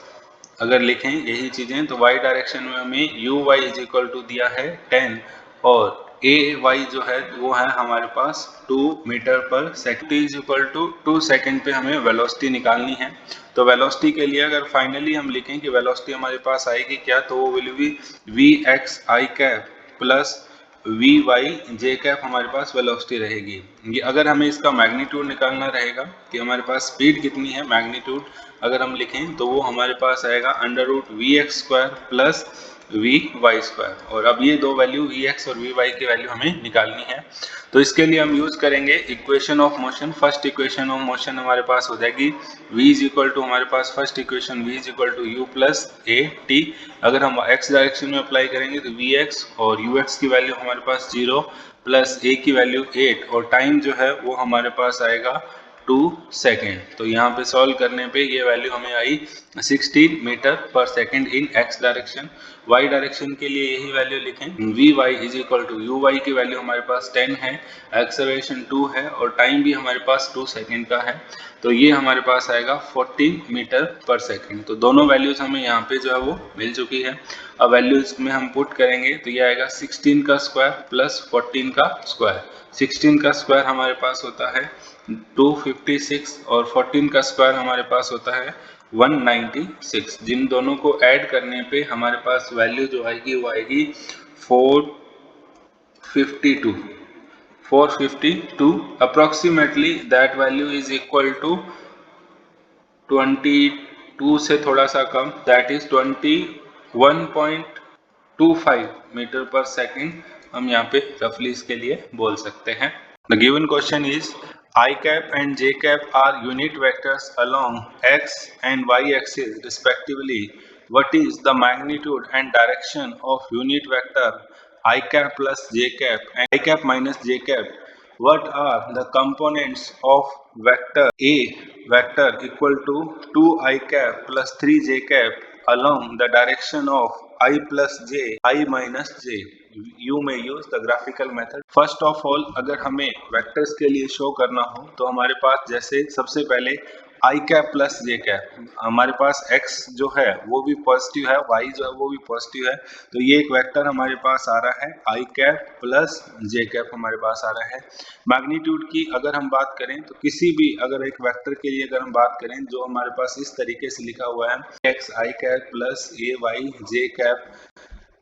अगर लिखें यही चीजें तो y डायरेक्शन में हमें u y is equal to दिया है 10 और a y जो है वो है हमारे पास 2 metre per second is equal to 2 second पे हमें वेलोसिटी निकालनी है। तो वेलोसिटी के लिए अगर फाइनली हम लिखें कि वेलोसिटी हमारे पास आएगी क्या, तो वो will be v x I cap plus v y j cap हमारे पास वेलोसिटी रहेगी। ये अगर हमें इसका मैग्नीट्यूड निकालना रहेगा कि हमारे पास स्पीड कितनी है, मैग्नीट्यूड अगर हम लिखें तो वो हमारे पास आएगा under root v x square plus v y square. और अब ये दो वैल्यू वी एक्स और वी वाई की वैल्यू हमें निकालनी है। तो इसके लिए हम यूज करेंगे equation of motion. First equation of motion हमारे पास हो जाएगी v इज इक्वल टू हमारे पास first equation v is equal to u plus a t. अगर हम x डायरेक्शन में अप्लाई करेंगे तो vx और ux की वैल्यू हमारे पास 0 प्लस a की वैल्यू 8 और टाइम जो है वो हमारे पास आएगा 2 सेकेंड। तो यहाँ पे सॉल्व करने पे ये वैल्यू हमें आई 16 metre per second in x direction. y direction के लिए यही वैल्यू लिखें v y is equal to u y की वैल्यू हमारे पास 10 है, एक्सेलरेशन 2 है और टाइम भी हमारे पास 2 सेकेंड का है। तो ये हमारे पास आएगा 14 मीटर पर सेकेंड। तो दोनों वैल्यूज हमें यहाँ पे जो है वो मिल चुकी है। अब वैल्यूज में हम पुट करेंगे तो ये आएगा 16 का स्क्वायर प्लस 14 का स्क्वायर। 16 का स्क्वायर हमारे पास होता है 256 और 14 का स्क्वायर हमारे पास होता है 196। जिन दोनों को ऐड करने पे हमारे पास वैल्यू जो आएगी वो आएगी 452 approximately that value is equal to 22 से थोड़ा सा कम, that is 21.25 metre per second हम यहाँ पे रफली इसके लिए बोल सकते हैं। The given question is I cap and j cap are unit vectors along x and y axis respectively. What is the magnitude and direction of unit vector I cap plus j cap and I cap minus j cap? What are the components of vector A vector equal to 2I cap plus 3j cap along the direction of I plus j, I minus j? You may use the graphical method. First of all, अगर हमें vectors के लिए show करना हो तो हमारे पास जैसे सबसे पहले आई कैप प्लस जे कैप, हमारे पास x जो है वो भी पॉजिटिव है, y जो है वो भी पॉजिटिव है। तो ये एक वेक्टर हमारे पास आ रहा है आई कैप प्लस जे कैप हमारे पास आ रहा है। मैग्नीट्यूड की अगर हम बात करें तो किसी भी अगर एक वेक्टर के लिए अगर हम बात करें जो हमारे पास इस तरीके से लिखा हुआ है x I cap plus a Y j cap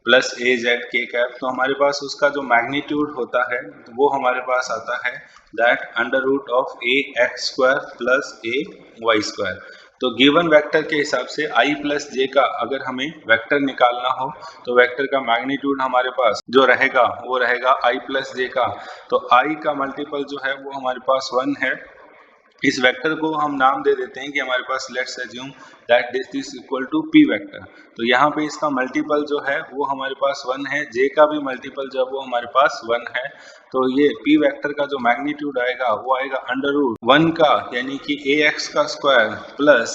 plus A Z के कैप, तो हमारे पास उसका जो मैग्नीट्यूड होता है तो वो हमारे पास आता है that under root of a x square plus a y square. तो गिवन वेक्टर के हिसाब से i प्लस जे का अगर हमें वेक्टर निकालना हो तो वेक्टर का मैग्नीट्यूड हमारे पास जो रहेगा वो रहेगा i प्लस जे का। तो i का मल्टीपल जो है वो हमारे पास 1 है। इस वेक्टर को हम नाम दे देते हैं कि हमारे पास let's assume that this is equal to p vector. तो यहाँ पे इसका मल्टीपल जो है वो हमारे पास 1 है, जे का भी मल्टीपल जो है वो हमारे पास 1 है। तो ये पी वेक्टर का जो मैग्नीट्यूड आएगा वो आएगा अंडर रूट 1 का यानी कि ए एक्स का स्क्वायर प्लस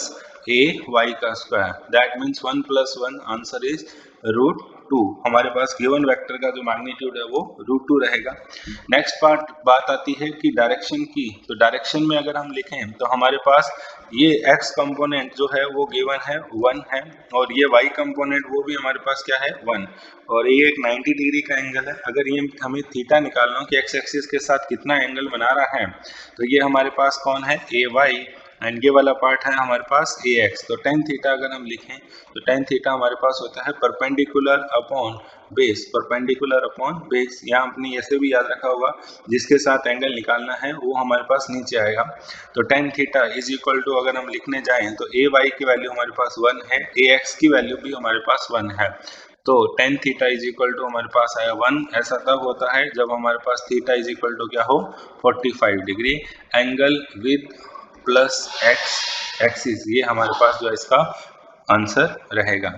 ए वाई का square, that means 1 plus 1 answer is root 2। हमारे पास गिवन वेक्टर का जो मैग्नीट्यूड है वो रूट 2 रहेगा। नेक्स्ट बात आती है कि डायरेक्शन की। तो डायरेक्शन में अगर हम लिखें तो हमारे पास ये x कंपोनेंट जो है वो गिवन है 1 है और ये y कंपोनेंट वो भी हमारे पास क्या है 1 और ये एक 90 डिग्री का एंगल है। अगर ये हमें थीटा निकालना हो कि x एक्सिस के साथ कितना एंगल बना रहा है तो ये हमारे पास कौन है ए वाई एंड ये वाला पार्ट है हमारे पास ए एक्स। तो टेन थीटा अगर हम लिखें तो टेन थीटा हमारे पास होता है perpendicular upon base, perpendicular upon base. यहाँ अपने ऐसे भी याद रखा होगा जिसके साथ एंगल निकालना है वो हमारे पास नीचे आएगा। तो tan theta is equal to अगर हम लिखने जाएं तो ए वाई की वैल्यू हमारे पास 1 है, ए एक्स की वैल्यू भी हमारे पास 1 है। तो tan theta is equal to हमारे पास आया 1। ऐसा तब होता है जब हमारे पास थीटा इज इक्वल टू क्या हो 45 degree. Angle with plus x axis, ये हमारे पास जो है इसका आंसर रहेगा।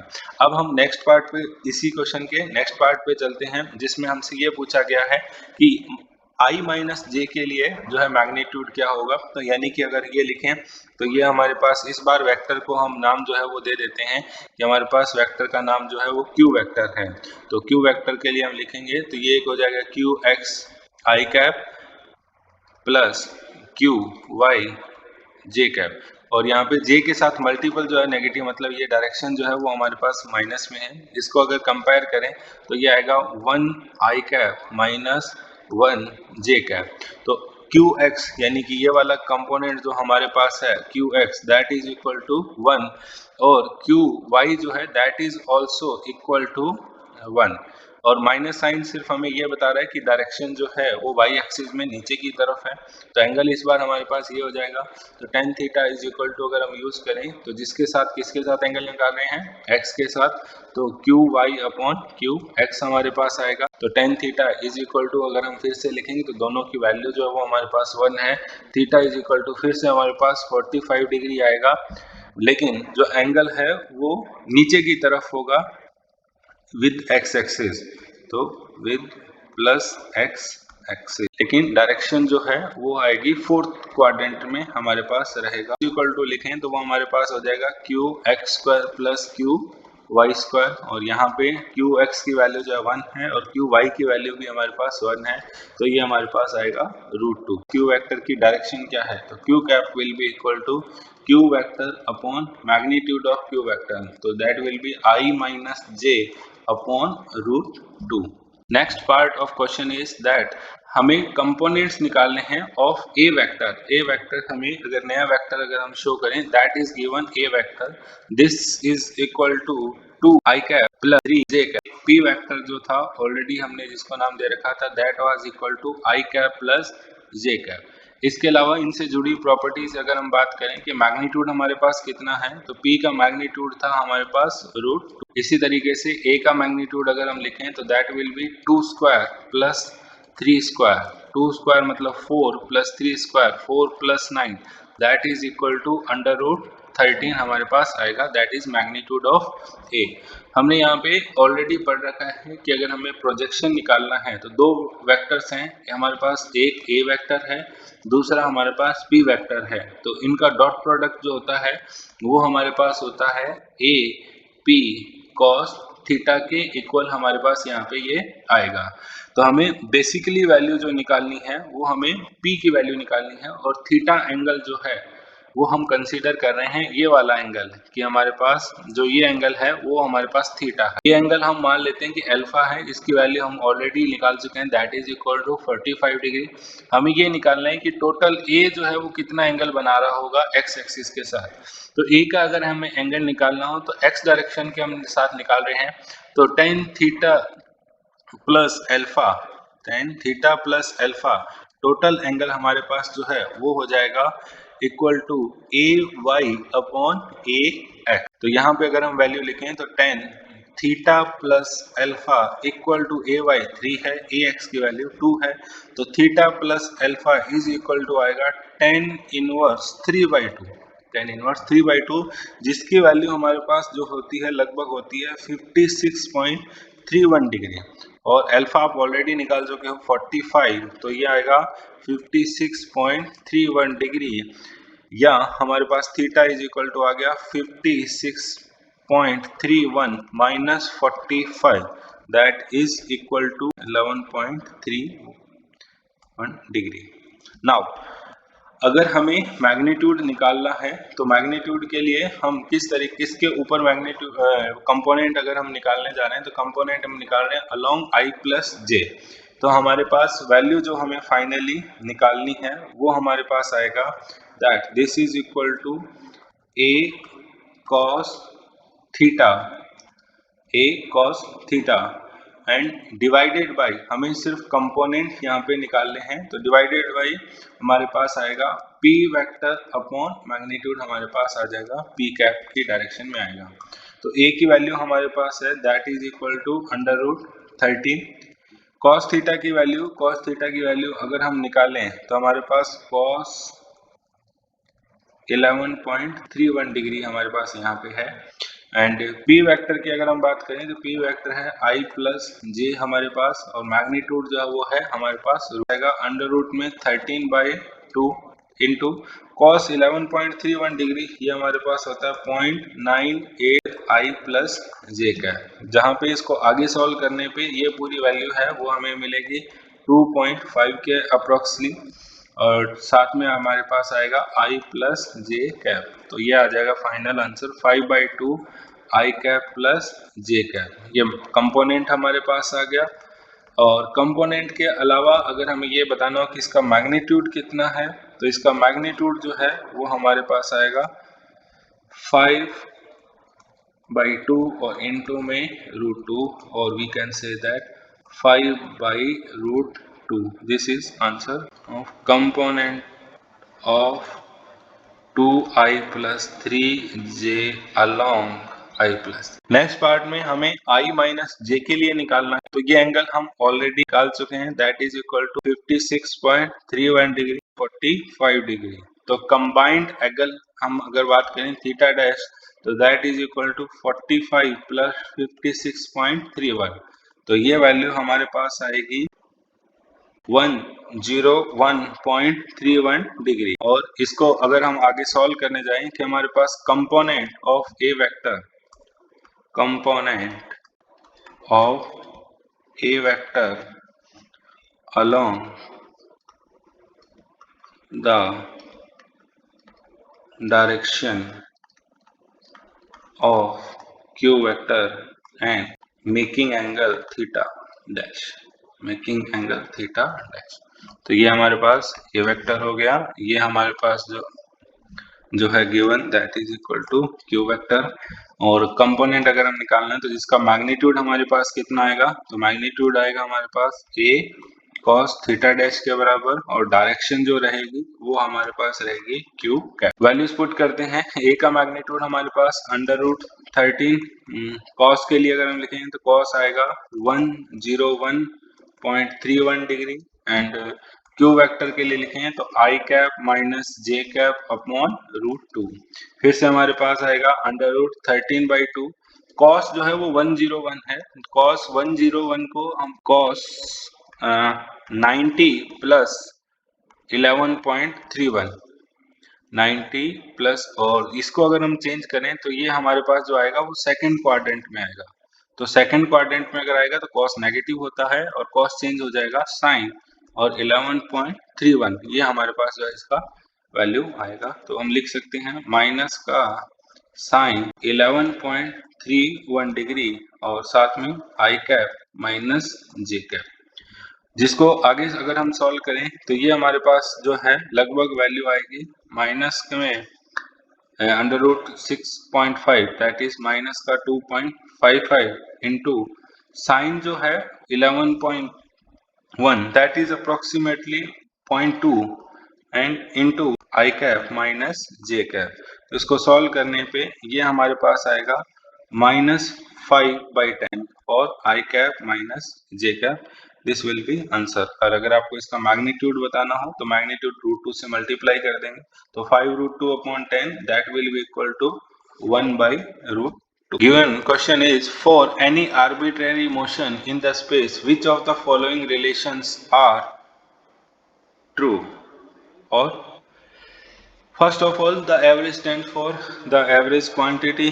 अब हम नेक्स्ट पार्ट पे, इसी क्वेश्चन के नेक्स्ट पार्ट पे चलते हैं जिसमें हमसे ये पूछा गया है कि i माइनस जे के लिए जो है मैग्नीट्यूड क्या होगा। तो यानी कि अगर ये लिखें तो ये हमारे पास इस बार वेक्टर को हम नाम जो है वो दे देते हैं कि हमारे पास वेक्टर का नाम जो है वो क्यू वेक्टर है। तो क्यू वेक्टर के लिए हम लिखेंगे तो ये एक हो जाएगा q x I cap plus q Y j cap. और यहाँ पे j के साथ मल्टीपल जो है नेगेटिव, मतलब ये डायरेक्शन जो है वो हमारे पास माइनस में है। इसको अगर कंपेयर करें तो ये आएगा 1 i cap minus 1 j cap. तो qx यानी कि ये वाला कंपोनेंट जो हमारे पास है qx that is equal to 1 और qy जो है that is also equal to 1। और माइनस साइन सिर्फ हमें ये बता रहा है कि डायरेक्शन जो है वो y एक्सिस में नीचे की तरफ है। तो एंगल इस बार हमारे पास ये हो जाएगा। तो tan theta is equal to अगर हम यूज करें तो जिसके साथ किसके साथ एंगल निकाल रहे हैं x के साथ, तो qy अपॉन qx हमारे पास आएगा। तो tan theta is equal to अगर हम फिर से लिखेंगे तो दोनों की वैल्यू जो है वो हमारे पास 1 है। थीटा इज इक्वल टू फिर से हमारे पास 45 डिग्री आएगा, लेकिन जो एंगल है वो नीचे की तरफ होगा विद x एक्सिस, तो विद प्लस x एक्सिस, लेकिन डायरेक्शन जो है वो आएगी फोर्थ क्वाड्रेंट में हमारे पास रहेगा। इक्वल टू लिखें तो वो हमारे पास हो जाएगा q x square plus q y square, और यहाँ पे क्यू एक्स की वैल्यू जो है 1 है और क्यू वाई की वैल्यू भी हमारे पास 1 है, तो ये हमारे पास आएगा √2। क्यू वेक्टर की डायरेक्शन क्या है, तो q cap will be equal to q vector upon magnitude of q vector, तो that will be i minus j upon √2। Next part of question is that हमें कंपोनेंट्स निकालने हैं of A vector. A vector हमें अगर नया vector अगर हम show करें that is given a vector, this is equal to 2 i cap plus 3 j cap. P vector जो था ऑलरेडी हमने जिसको नाम दे रखा था that was equal to i cap plus j cap. इसके अलावा इनसे जुड़ी प्रॉपर्टीज अगर हम बात करें कि मैग्नीट्यूड हमारे पास कितना है, तो p का मैग्नीट्यूड था हमारे पास √2। इसी तरीके से a का मैग्नीट्यूड अगर हम लिखें तो that will be 2 square plus 3 square. 2 square मतलब 4 plus 3 square 4 plus 9 that is equal to √13 हमारे पास आएगा, that is magnitude of a. हमने यहाँ पे ऑलरेडी पढ़ रखा है कि अगर हमें प्रोजेक्शन निकालना है तो दो वेक्टर्स हैं हमारे पास, एक ए वेक्टर है, दूसरा हमारे पास पी वेक्टर है। तो इनका डॉट प्रोडक्ट जो होता है वो हमारे पास होता है ए पी कॉस थीटा के इक्वल हमारे पास यहाँ पे ये आएगा। तो हमें बेसिकली वैल्यू जो निकालनी है वो हमें पी की वैल्यू निकालनी है, और थीटा एंगल जो है वो हम कंसीडर कर रहे हैं ये वाला एंगल कि हमारे पास जो ये एंगल है वो हमारे पास थीटा है। ये एंगल हम मान लेते हैं कि अल्फा है, इसकी वैल्यू हम ऑलरेडी निकाल चुके हैं that is equal to 45 degree. हमें ये निकालना है कि टोटल ए जो है वो कितना एंगल बना रहा होगा एक्स एक्सिस के साथ। तो ए का अगर हमें एंगल निकालना हो तो एक्स डायरेक्शन के हम साथ निकाल रहे हैं, तो tan theta plus alpha, tan theta plus alpha total angle हमारे पास जो है वो हो जाएगा equal to a y upon a x. तो यहाँ पे अगर हम वैल्यू लिखें तो tan theta plus alpha equal to a y 3 है, ए एक्स की वैल्यू 2 है, तो theta plus alpha is equal to आएगा tan इनवर्स 3/2, tan इनवर्स 3/2, जिसकी वैल्यू हमारे पास जो होती है लगभग होती है 56.31 डिग्री, और अल्फा आप ऑलरेडी निकाल चुके हो 45, तो ये आएगा 56.31 डिग्री, या हमारे पास थीटा इज इक्वल टू आ गया 56.31 minus 45 that is equal to 11.31 degree. Now अगर हमें मैग्नीट्यूड निकालना है तो मैग्नीट्यूड के लिए हम किसके ऊपर मैग्नीट्यूड कंपोनेंट अगर हम निकालने जा रहे हैं तो कंपोनेंट हम निकाल रहे हैं अलोंग i प्लस जे। तो हमारे पास वैल्यू जो हमें फाइनली निकालनी है वो हमारे पास आएगा that this is equal to a cos theta and divided by, हमें सिर्फ कंपोनेंट यहाँ पे निकालने हैं, तो डिवाइडेड बाय हमारे पास आएगा p वेक्टर अपॉन मैग्नीट्यूड हमारे पास आ जाएगा p कैप की डायरेक्शन में आएगा। तो a की वैल्यू हमारे पास है that is equal to √13। cos theta की वैल्यू अगर हम निकालें तो हमारे पास cos 11.31 डिग्री हमारे पास यहाँ पे है, एंड p वेक्टर की अगर हम बात करें तो p वेक्टर है i प्लस j हमारे पास, और मैग्नीट्यूड जो है वो है हमारे पास रहेगा √13/2 इंटू cos 11.31 डिग्री, ये हमारे पास होता है 0.98 i प्लस j का, जहाँ पे इसको आगे सॉल्व करने पे ये पूरी वैल्यू है वो हमें मिलेगी 2.5 के अप्रोक्सली, और साथ में हमारे पास आएगा I प्लस जे कैप, तो ये आ जाएगा final answer 5/2 I cap plus J cap. ये कंपोनेंट हमारे पास आ गया। और कंपोनेंट के अलावा अगर हमें ये बताना हो कि इसका मैग्नीट्यूड कितना है, तो इसका मैग्नीट्यूड जो है वो हमारे पास आएगा 5/2 और इनटू में √2, और we can say that 5/√2। This is answer of component of 2I plus 3j along I plus। Next part में हमें I माइनस जे के लिए निकालना है, तो ये एंगल हम ऑलरेडी निकाल चुके हैं, that is equal to 56.31 degree 45 degree. तो कंबाइंड एंगल हम अगर बात करें थीटा डैश, तो that is equal to 45 plus 56.31, तो ये वैल्यू हमारे पास आएगी 101.31 डिग्री। और इसको अगर हम आगे सॉल्व करने जाएं कि हमारे पास component of A vector along the direction of q vector and making angle theta dash, तो ये हमारे पास ये वेक्टर हो गया, ये हमारे पास जो है given that is equal to q vector. और कंपोनेंट अगर हम निकालना है तो जिसका मैग्नीट्यूड हमारे पास कितना आएगा, तो मैग्नीट्यूड आएगा हमारे पास a cos थीटा डैश के बराबर, और डायरेक्शन जो रहेगी वो हमारे पास रहेगी क्यू कैप। वैल्यूज पुट करते हैं। a का मैग्नीट्यूड हमारे पास √13, cos के लिए अगर हम लिखेंगे तो cos आएगा 101.31 डिग्री, एंड क्यू वेक्टर के लिए लिखेंगे तो I cap minus j cap upon √2। फिर से हमारे पास आएगा √13/2। cos जो है वो 101 है, cos 101 को हम cos 90 प्लस 11.31, 90 प्लस, और इसको अगर हम चेंज करें तो ये हमारे पास जो आएगा वो सेकंड क्वाड्रेंट में आएगा। तो सेकंड क्वाड्रेंट में अगर आएगा तो cos नेगेटिव होता है और cos चेंज हो जाएगा sin, और 11.31 ये हमारे पास जो है इसका वैल्यू आएगा। तो हम लिख सकते हैं माइनस का sin 11.31 डिग्री और साथ में I cap minus j cap, जिसको आगे अगर हम सॉल्व करें तो ये हमारे पास जो है लगभग वैल्यू आएगी माइनस में √6.5, दैट इज माइनस का 2.55 इंटू साइन जो है 11.1, that is approximately 0.2, and into I cap minus j cap. तो इसको सॉल्व करने पे ये हमारे पास आएगा -5/10 और i cap minus j cap, this will be answer. और अगर आपको इसका मैग्नीट्यूड बताना हो तो मैग्नीट्यूड √2 से मल्टीप्लाई कर देंगे, तो 5√2/10 that will be equal to 1/√2। Given question is, for any arbitrary motion in the space, which of the following relations are true? Or first of all, the average stands for the average quantity.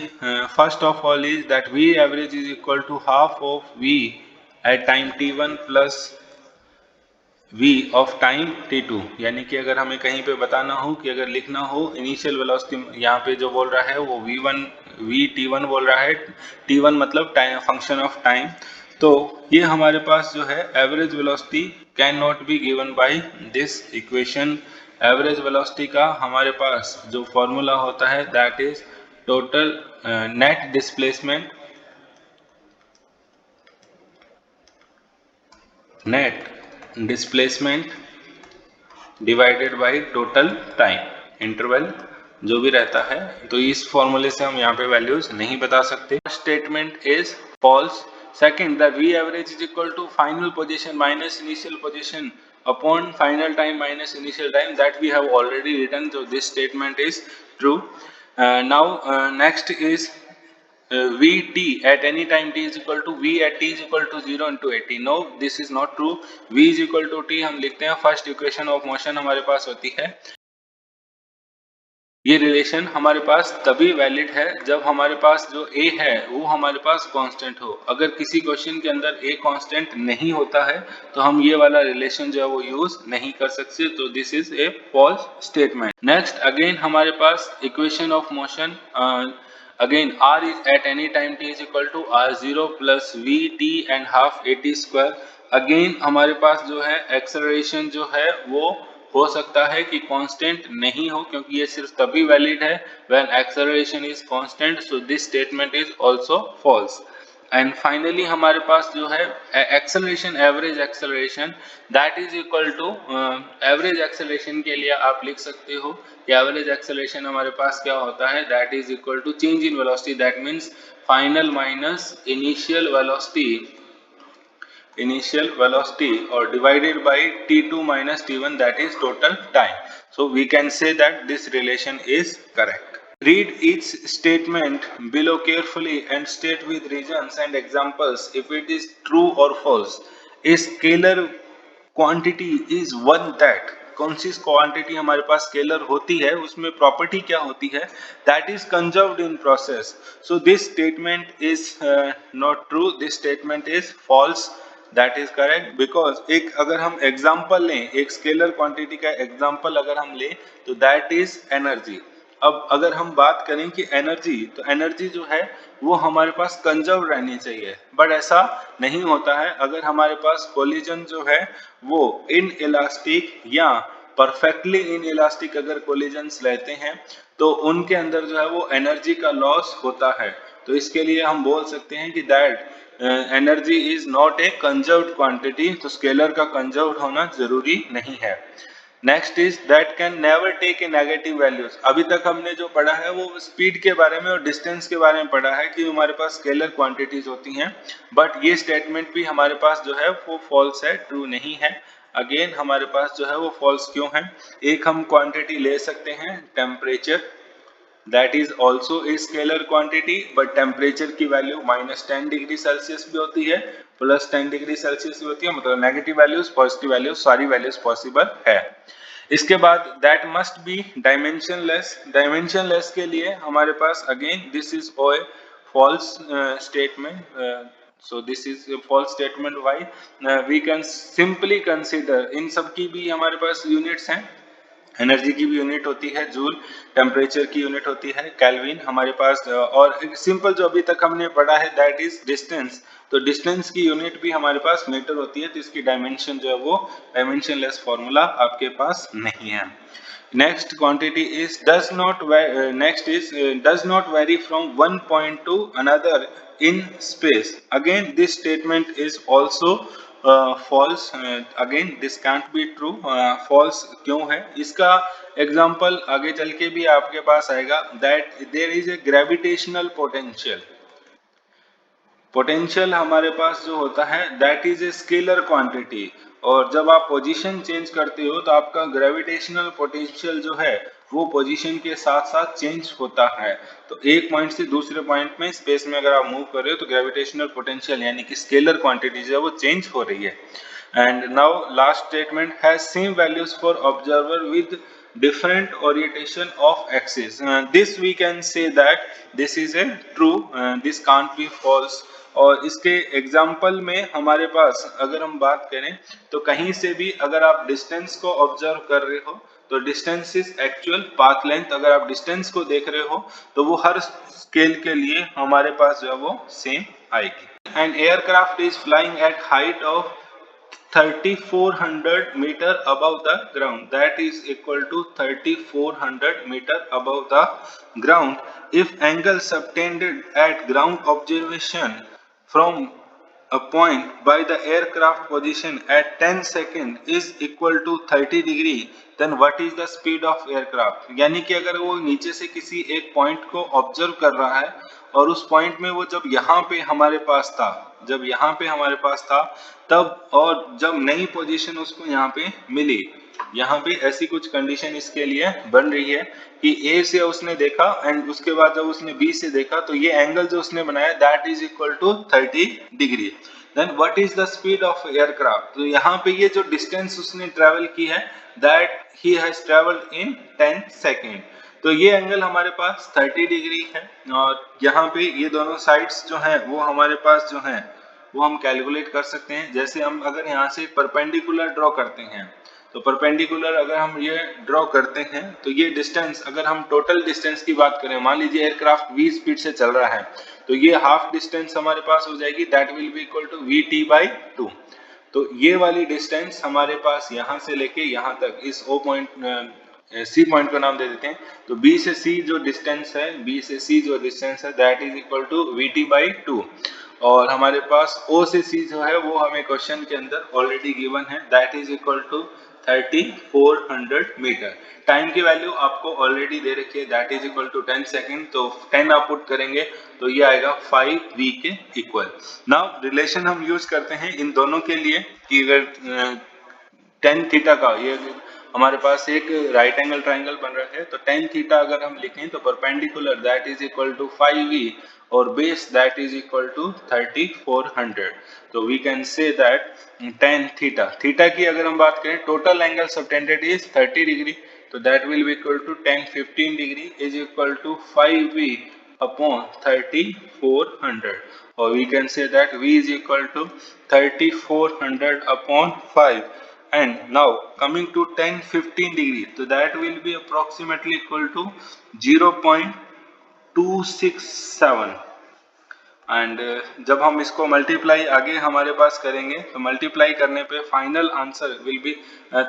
First of all is that V average is equal to half of V at time t1 plus v of time t2, यानी कि अगर हमें कहीं पे बताना हो कि अगर लिखना हो इनिशियल वेलोसिटी, यहाँ पे जो बोल रहा है वो v t1 बोल रहा है, t1 मतलब टाइम फंक्शन ऑफ टाइम। तो ये हमारे पास जो है average velocity can not be given by this equation. Average velocity का हमारे पास जो फॉर्मूला होता है that is total net displacement divided by total time interval जो भी रहता है। तो इस फॉर्मूले से हम यहाँ पे वैल्यूज नहीं बता सकते। Statement is false. Second, the v average is equal to final position minus initial position upon final time minus initial time, that we have already written, so this statement is true. Now next is Vt at any time t is equal to V at t is equal to 0 into 80. No, this is not true. V is equal to t हम लिखते हैं, first equation of motion हमारे पास होती है ये relation हमारे पास तभी valid है जब हमारे पास जो a है वो हमारे पास कांस्टेंट हो। अगर किसी क्वेश्चन के अंदर a कांस्टेंट नहीं होता है तो हम ये वाला रिलेशन जो है वो यूज नहीं कर सकते, तो this is a false statement. Next again हमारे पास equation of motion, again r is at any time t is equal to r0 plus vt and half at square। Again हमारे पास जो है एक्सेलरेशन जो है वो हो सकता है कि कांस्टेंट नहीं हो, क्योंकि ये सिर्फ तभी वैलिड है when acceleration is constant, so this statement is also false. And finally हमारे पास जो है acceleration, average acceleration that is equal to, average acceleration के लिए आप लिख सकते हो कि एवरेज एक्सेलरेशन हमारे पास क्या होता है, that is equal to change in velocity, that means final minus initial velocity or divided by t2 minus t1, that is total time. So we can say that this relation is correct. Read each statement below carefully and state with reasons and examples if it is true or false. A scalar quantity is one that, कौन सी quantity हमारे पास scalar होती है, उसमें property क्या होती है, that is conserved in process. So this statement is not true, this statement is false, that is correct. Because एक अगर हम एग्जांपल लें, एक स्केलर क्वांटिटी का एग्जांपल अगर हम लें तो दैट इज एनर्जी। अब अगर हम बात करें कि एनर्जी, तो एनर्जी जो है वो हमारे पास कंजर्व रहनी चाहिए, बट ऐसा नहीं होता है। अगर हमारे पास कोलिजन जो है वो इन इलास्टिक या परफेक्टली इन इलास्टिक अगर कोलिजन्स रहते हैं तो उनके अंदर जो है वो एनर्जी का लॉस होता है। तो इसके लिए हम बोल सकते हैं कि that energy is not a conserved quantity, तो स्केलर का कंजर्व्ड होना जरूरी नहीं है। Next is that can never take a negative values. अभी तक हमने जो पढ़ा है वो स्पीड के बारे में और डिस्टेंस के बारे में पढ़ा है कि हमारे पास स्केलर क्वांटिटीज होती हैं, बट ये स्टेटमेंट भी हमारे पास जो है वो फॉल्स है, ट्रू नहीं है। अगेन हमारे पास जो है वो फॉल्स क्यों है, एक हम क्वांटिटी ले सकते हैं temperature, that is also a scalar quantity, but temperature की वैल्यू -10 डिग्री सेल्सियस भी होती है, +10 डिग्री सेल्सियस भी होती है, मतलब नेगेटिव वैल्यूज, पॉजिटिव वैल्यूज, सारी वैल्यूज पॉसिबल है। इसके बाद that must be dimensionless. Dimensionless के लिए हमारे पास again this is a false statement, so this is a false statement. Why? We can simply consider, इन सब की भी हमारे पास यूनिट्स हैं, एनर्जी की भी यूनिट होती है जूल, टेम्परेचर की यूनिट होती है केल्विन हमारे पास, और एक सिंपल जो अभी तक हमने पढ़ा है दैट इज डिस्टेंस, तो डिस्टेंस की यूनिट भी हमारे पास मीटर होती है, तो इसकी डायमेंशन जो है वो डायमेंशनलेस फॉर्मूला आपके पास नहीं है। Next quantity is does not vary from one point to another in space. Again this statement is also false, again this can't be true. False क्यों है, इसका एग्जांपल आगे चल के भी आपके पास आएगा, that there is a gravitational potential. Potential हमारे पास जो होता है that is a scalar quantity, और जब आप पोजीशन चेंज करते हो तो आपका ग्रेविटेशनल पोटेंशियल जो है वो पोजीशन के साथ साथ चेंज होता है। तो एक पॉइंट से दूसरे पॉइंट में स्पेस में अगर आप मूव कर रहे हो तो ग्रेविटेशनल पोटेंशियल यानी कि स्केलर क्वांटिटी जो है वो चेंज हो रही है। And now last statement has same values for observer with different orientation of axis. This we can say that this is a true, this can't be false। और इसके एग्जाम्पल में हमारे पास अगर हम बात करें तो कहीं से भी अगर आप डिस्टेंस को ऑब्जर्व कर रहे हो तो distance is actual path length, अगर आप डिस्टेंस को देख रहे हो तो वो हर स्केल के लिए हमारे पास जो है वो सेम आएगी। And aircraft is flying eight height of 3400 meter above the ground, that is equal to 3400 meter above the ground if angle subtended at ground observation from a point by the aircraft position at 10 second is equal to 30 degree, then what is the speed of aircraft। यानी कि अगर वो नीचे से किसी एक point को observe कर रहा है और उस पॉइंट में वो जब यहाँ पे हमारे पास था, जब यहाँ पे हमारे पास था तब, और जब नई पोजीशन उसको यहाँ पे मिली, यहाँ पे ऐसी कुछ कंडीशन इसके लिए बन रही है कि ए से उसने देखा एंड उसके बाद जब उसने बी से देखा तो ये एंगल जो उसने बनाया that is equal to 30 degree. Then what is the speed of aircraft, तो यहाँ पे ये जो डिस्टेंस उसने ट्रेवल की है that he has travelled in 10 second. तो ये एंगल हमारे पास 30 डिग्री है और यहाँ पे ये दोनों साइड्स जो हैं वो हमारे पास जो हैं वो हम कैलकुलेट कर सकते हैं। जैसे हम अगर यहाँ से परपेंडिकुलर ड्रॉ करते हैं तो परपेंडिकुलर अगर हम ये ड्रॉ करते हैं तो ये डिस्टेंस, अगर हम टोटल डिस्टेंस की बात करें, मान लीजिए एयरक्राफ्ट v स्पीड से चल रहा है तो ये हाफ डिस्टेंस हमारे पास हो जाएगी, that will be equal to vt/2। तो ये वाली डिस्टेंस हमारे पास यहाँ से लेके यहाँ तक इस O पॉइंट सी पॉइंट को नाम दे देते हैं। तो B से C जो डिस्टेंस है, B से C जो डिस्टेंस है that is equal to vt/2 और हमारे पास O से C जो है वो हमें क्वेश्चन के अंदर ऑलरेडी गिवन है, that is equal to 3400 metre. Time की वैल्यू आपको ऑलरेडी दे रखी है, that is equal to 10 second. तो 10 आप पुट करेंगे तो ये आएगा 5v के इक्वल। नाउ रिलेशन हम यूज करते हैं इन दोनों के लिए कि अगर tan थीटा का ये हमारे पास एक राइट एंगल ट्राइंगल बन रहा है तो tan थीटा अगर हम लिखें तो perpendicular that is equal to 5v और base that is equal to 3400। तो we can say that tan theta की अगर हम बात करें total angle subtended is 30 degree, तो that will be equal to tan 15 degree is equal to 5v upon 3400 और we can say that v is equal to 3400 upon 5 and now coming to tan 15 degree so that will be approximately equal to 0.267 and जब हम इसको multiply आगे हमारे पास करेंगे तो multiply करने पे final answer will be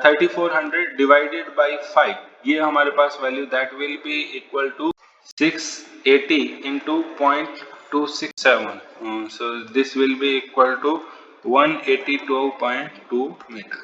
3400 divided by 5, ये हमारे पास value that will be equal to 680 into 0.267. So this will be equal to 182.2 meter.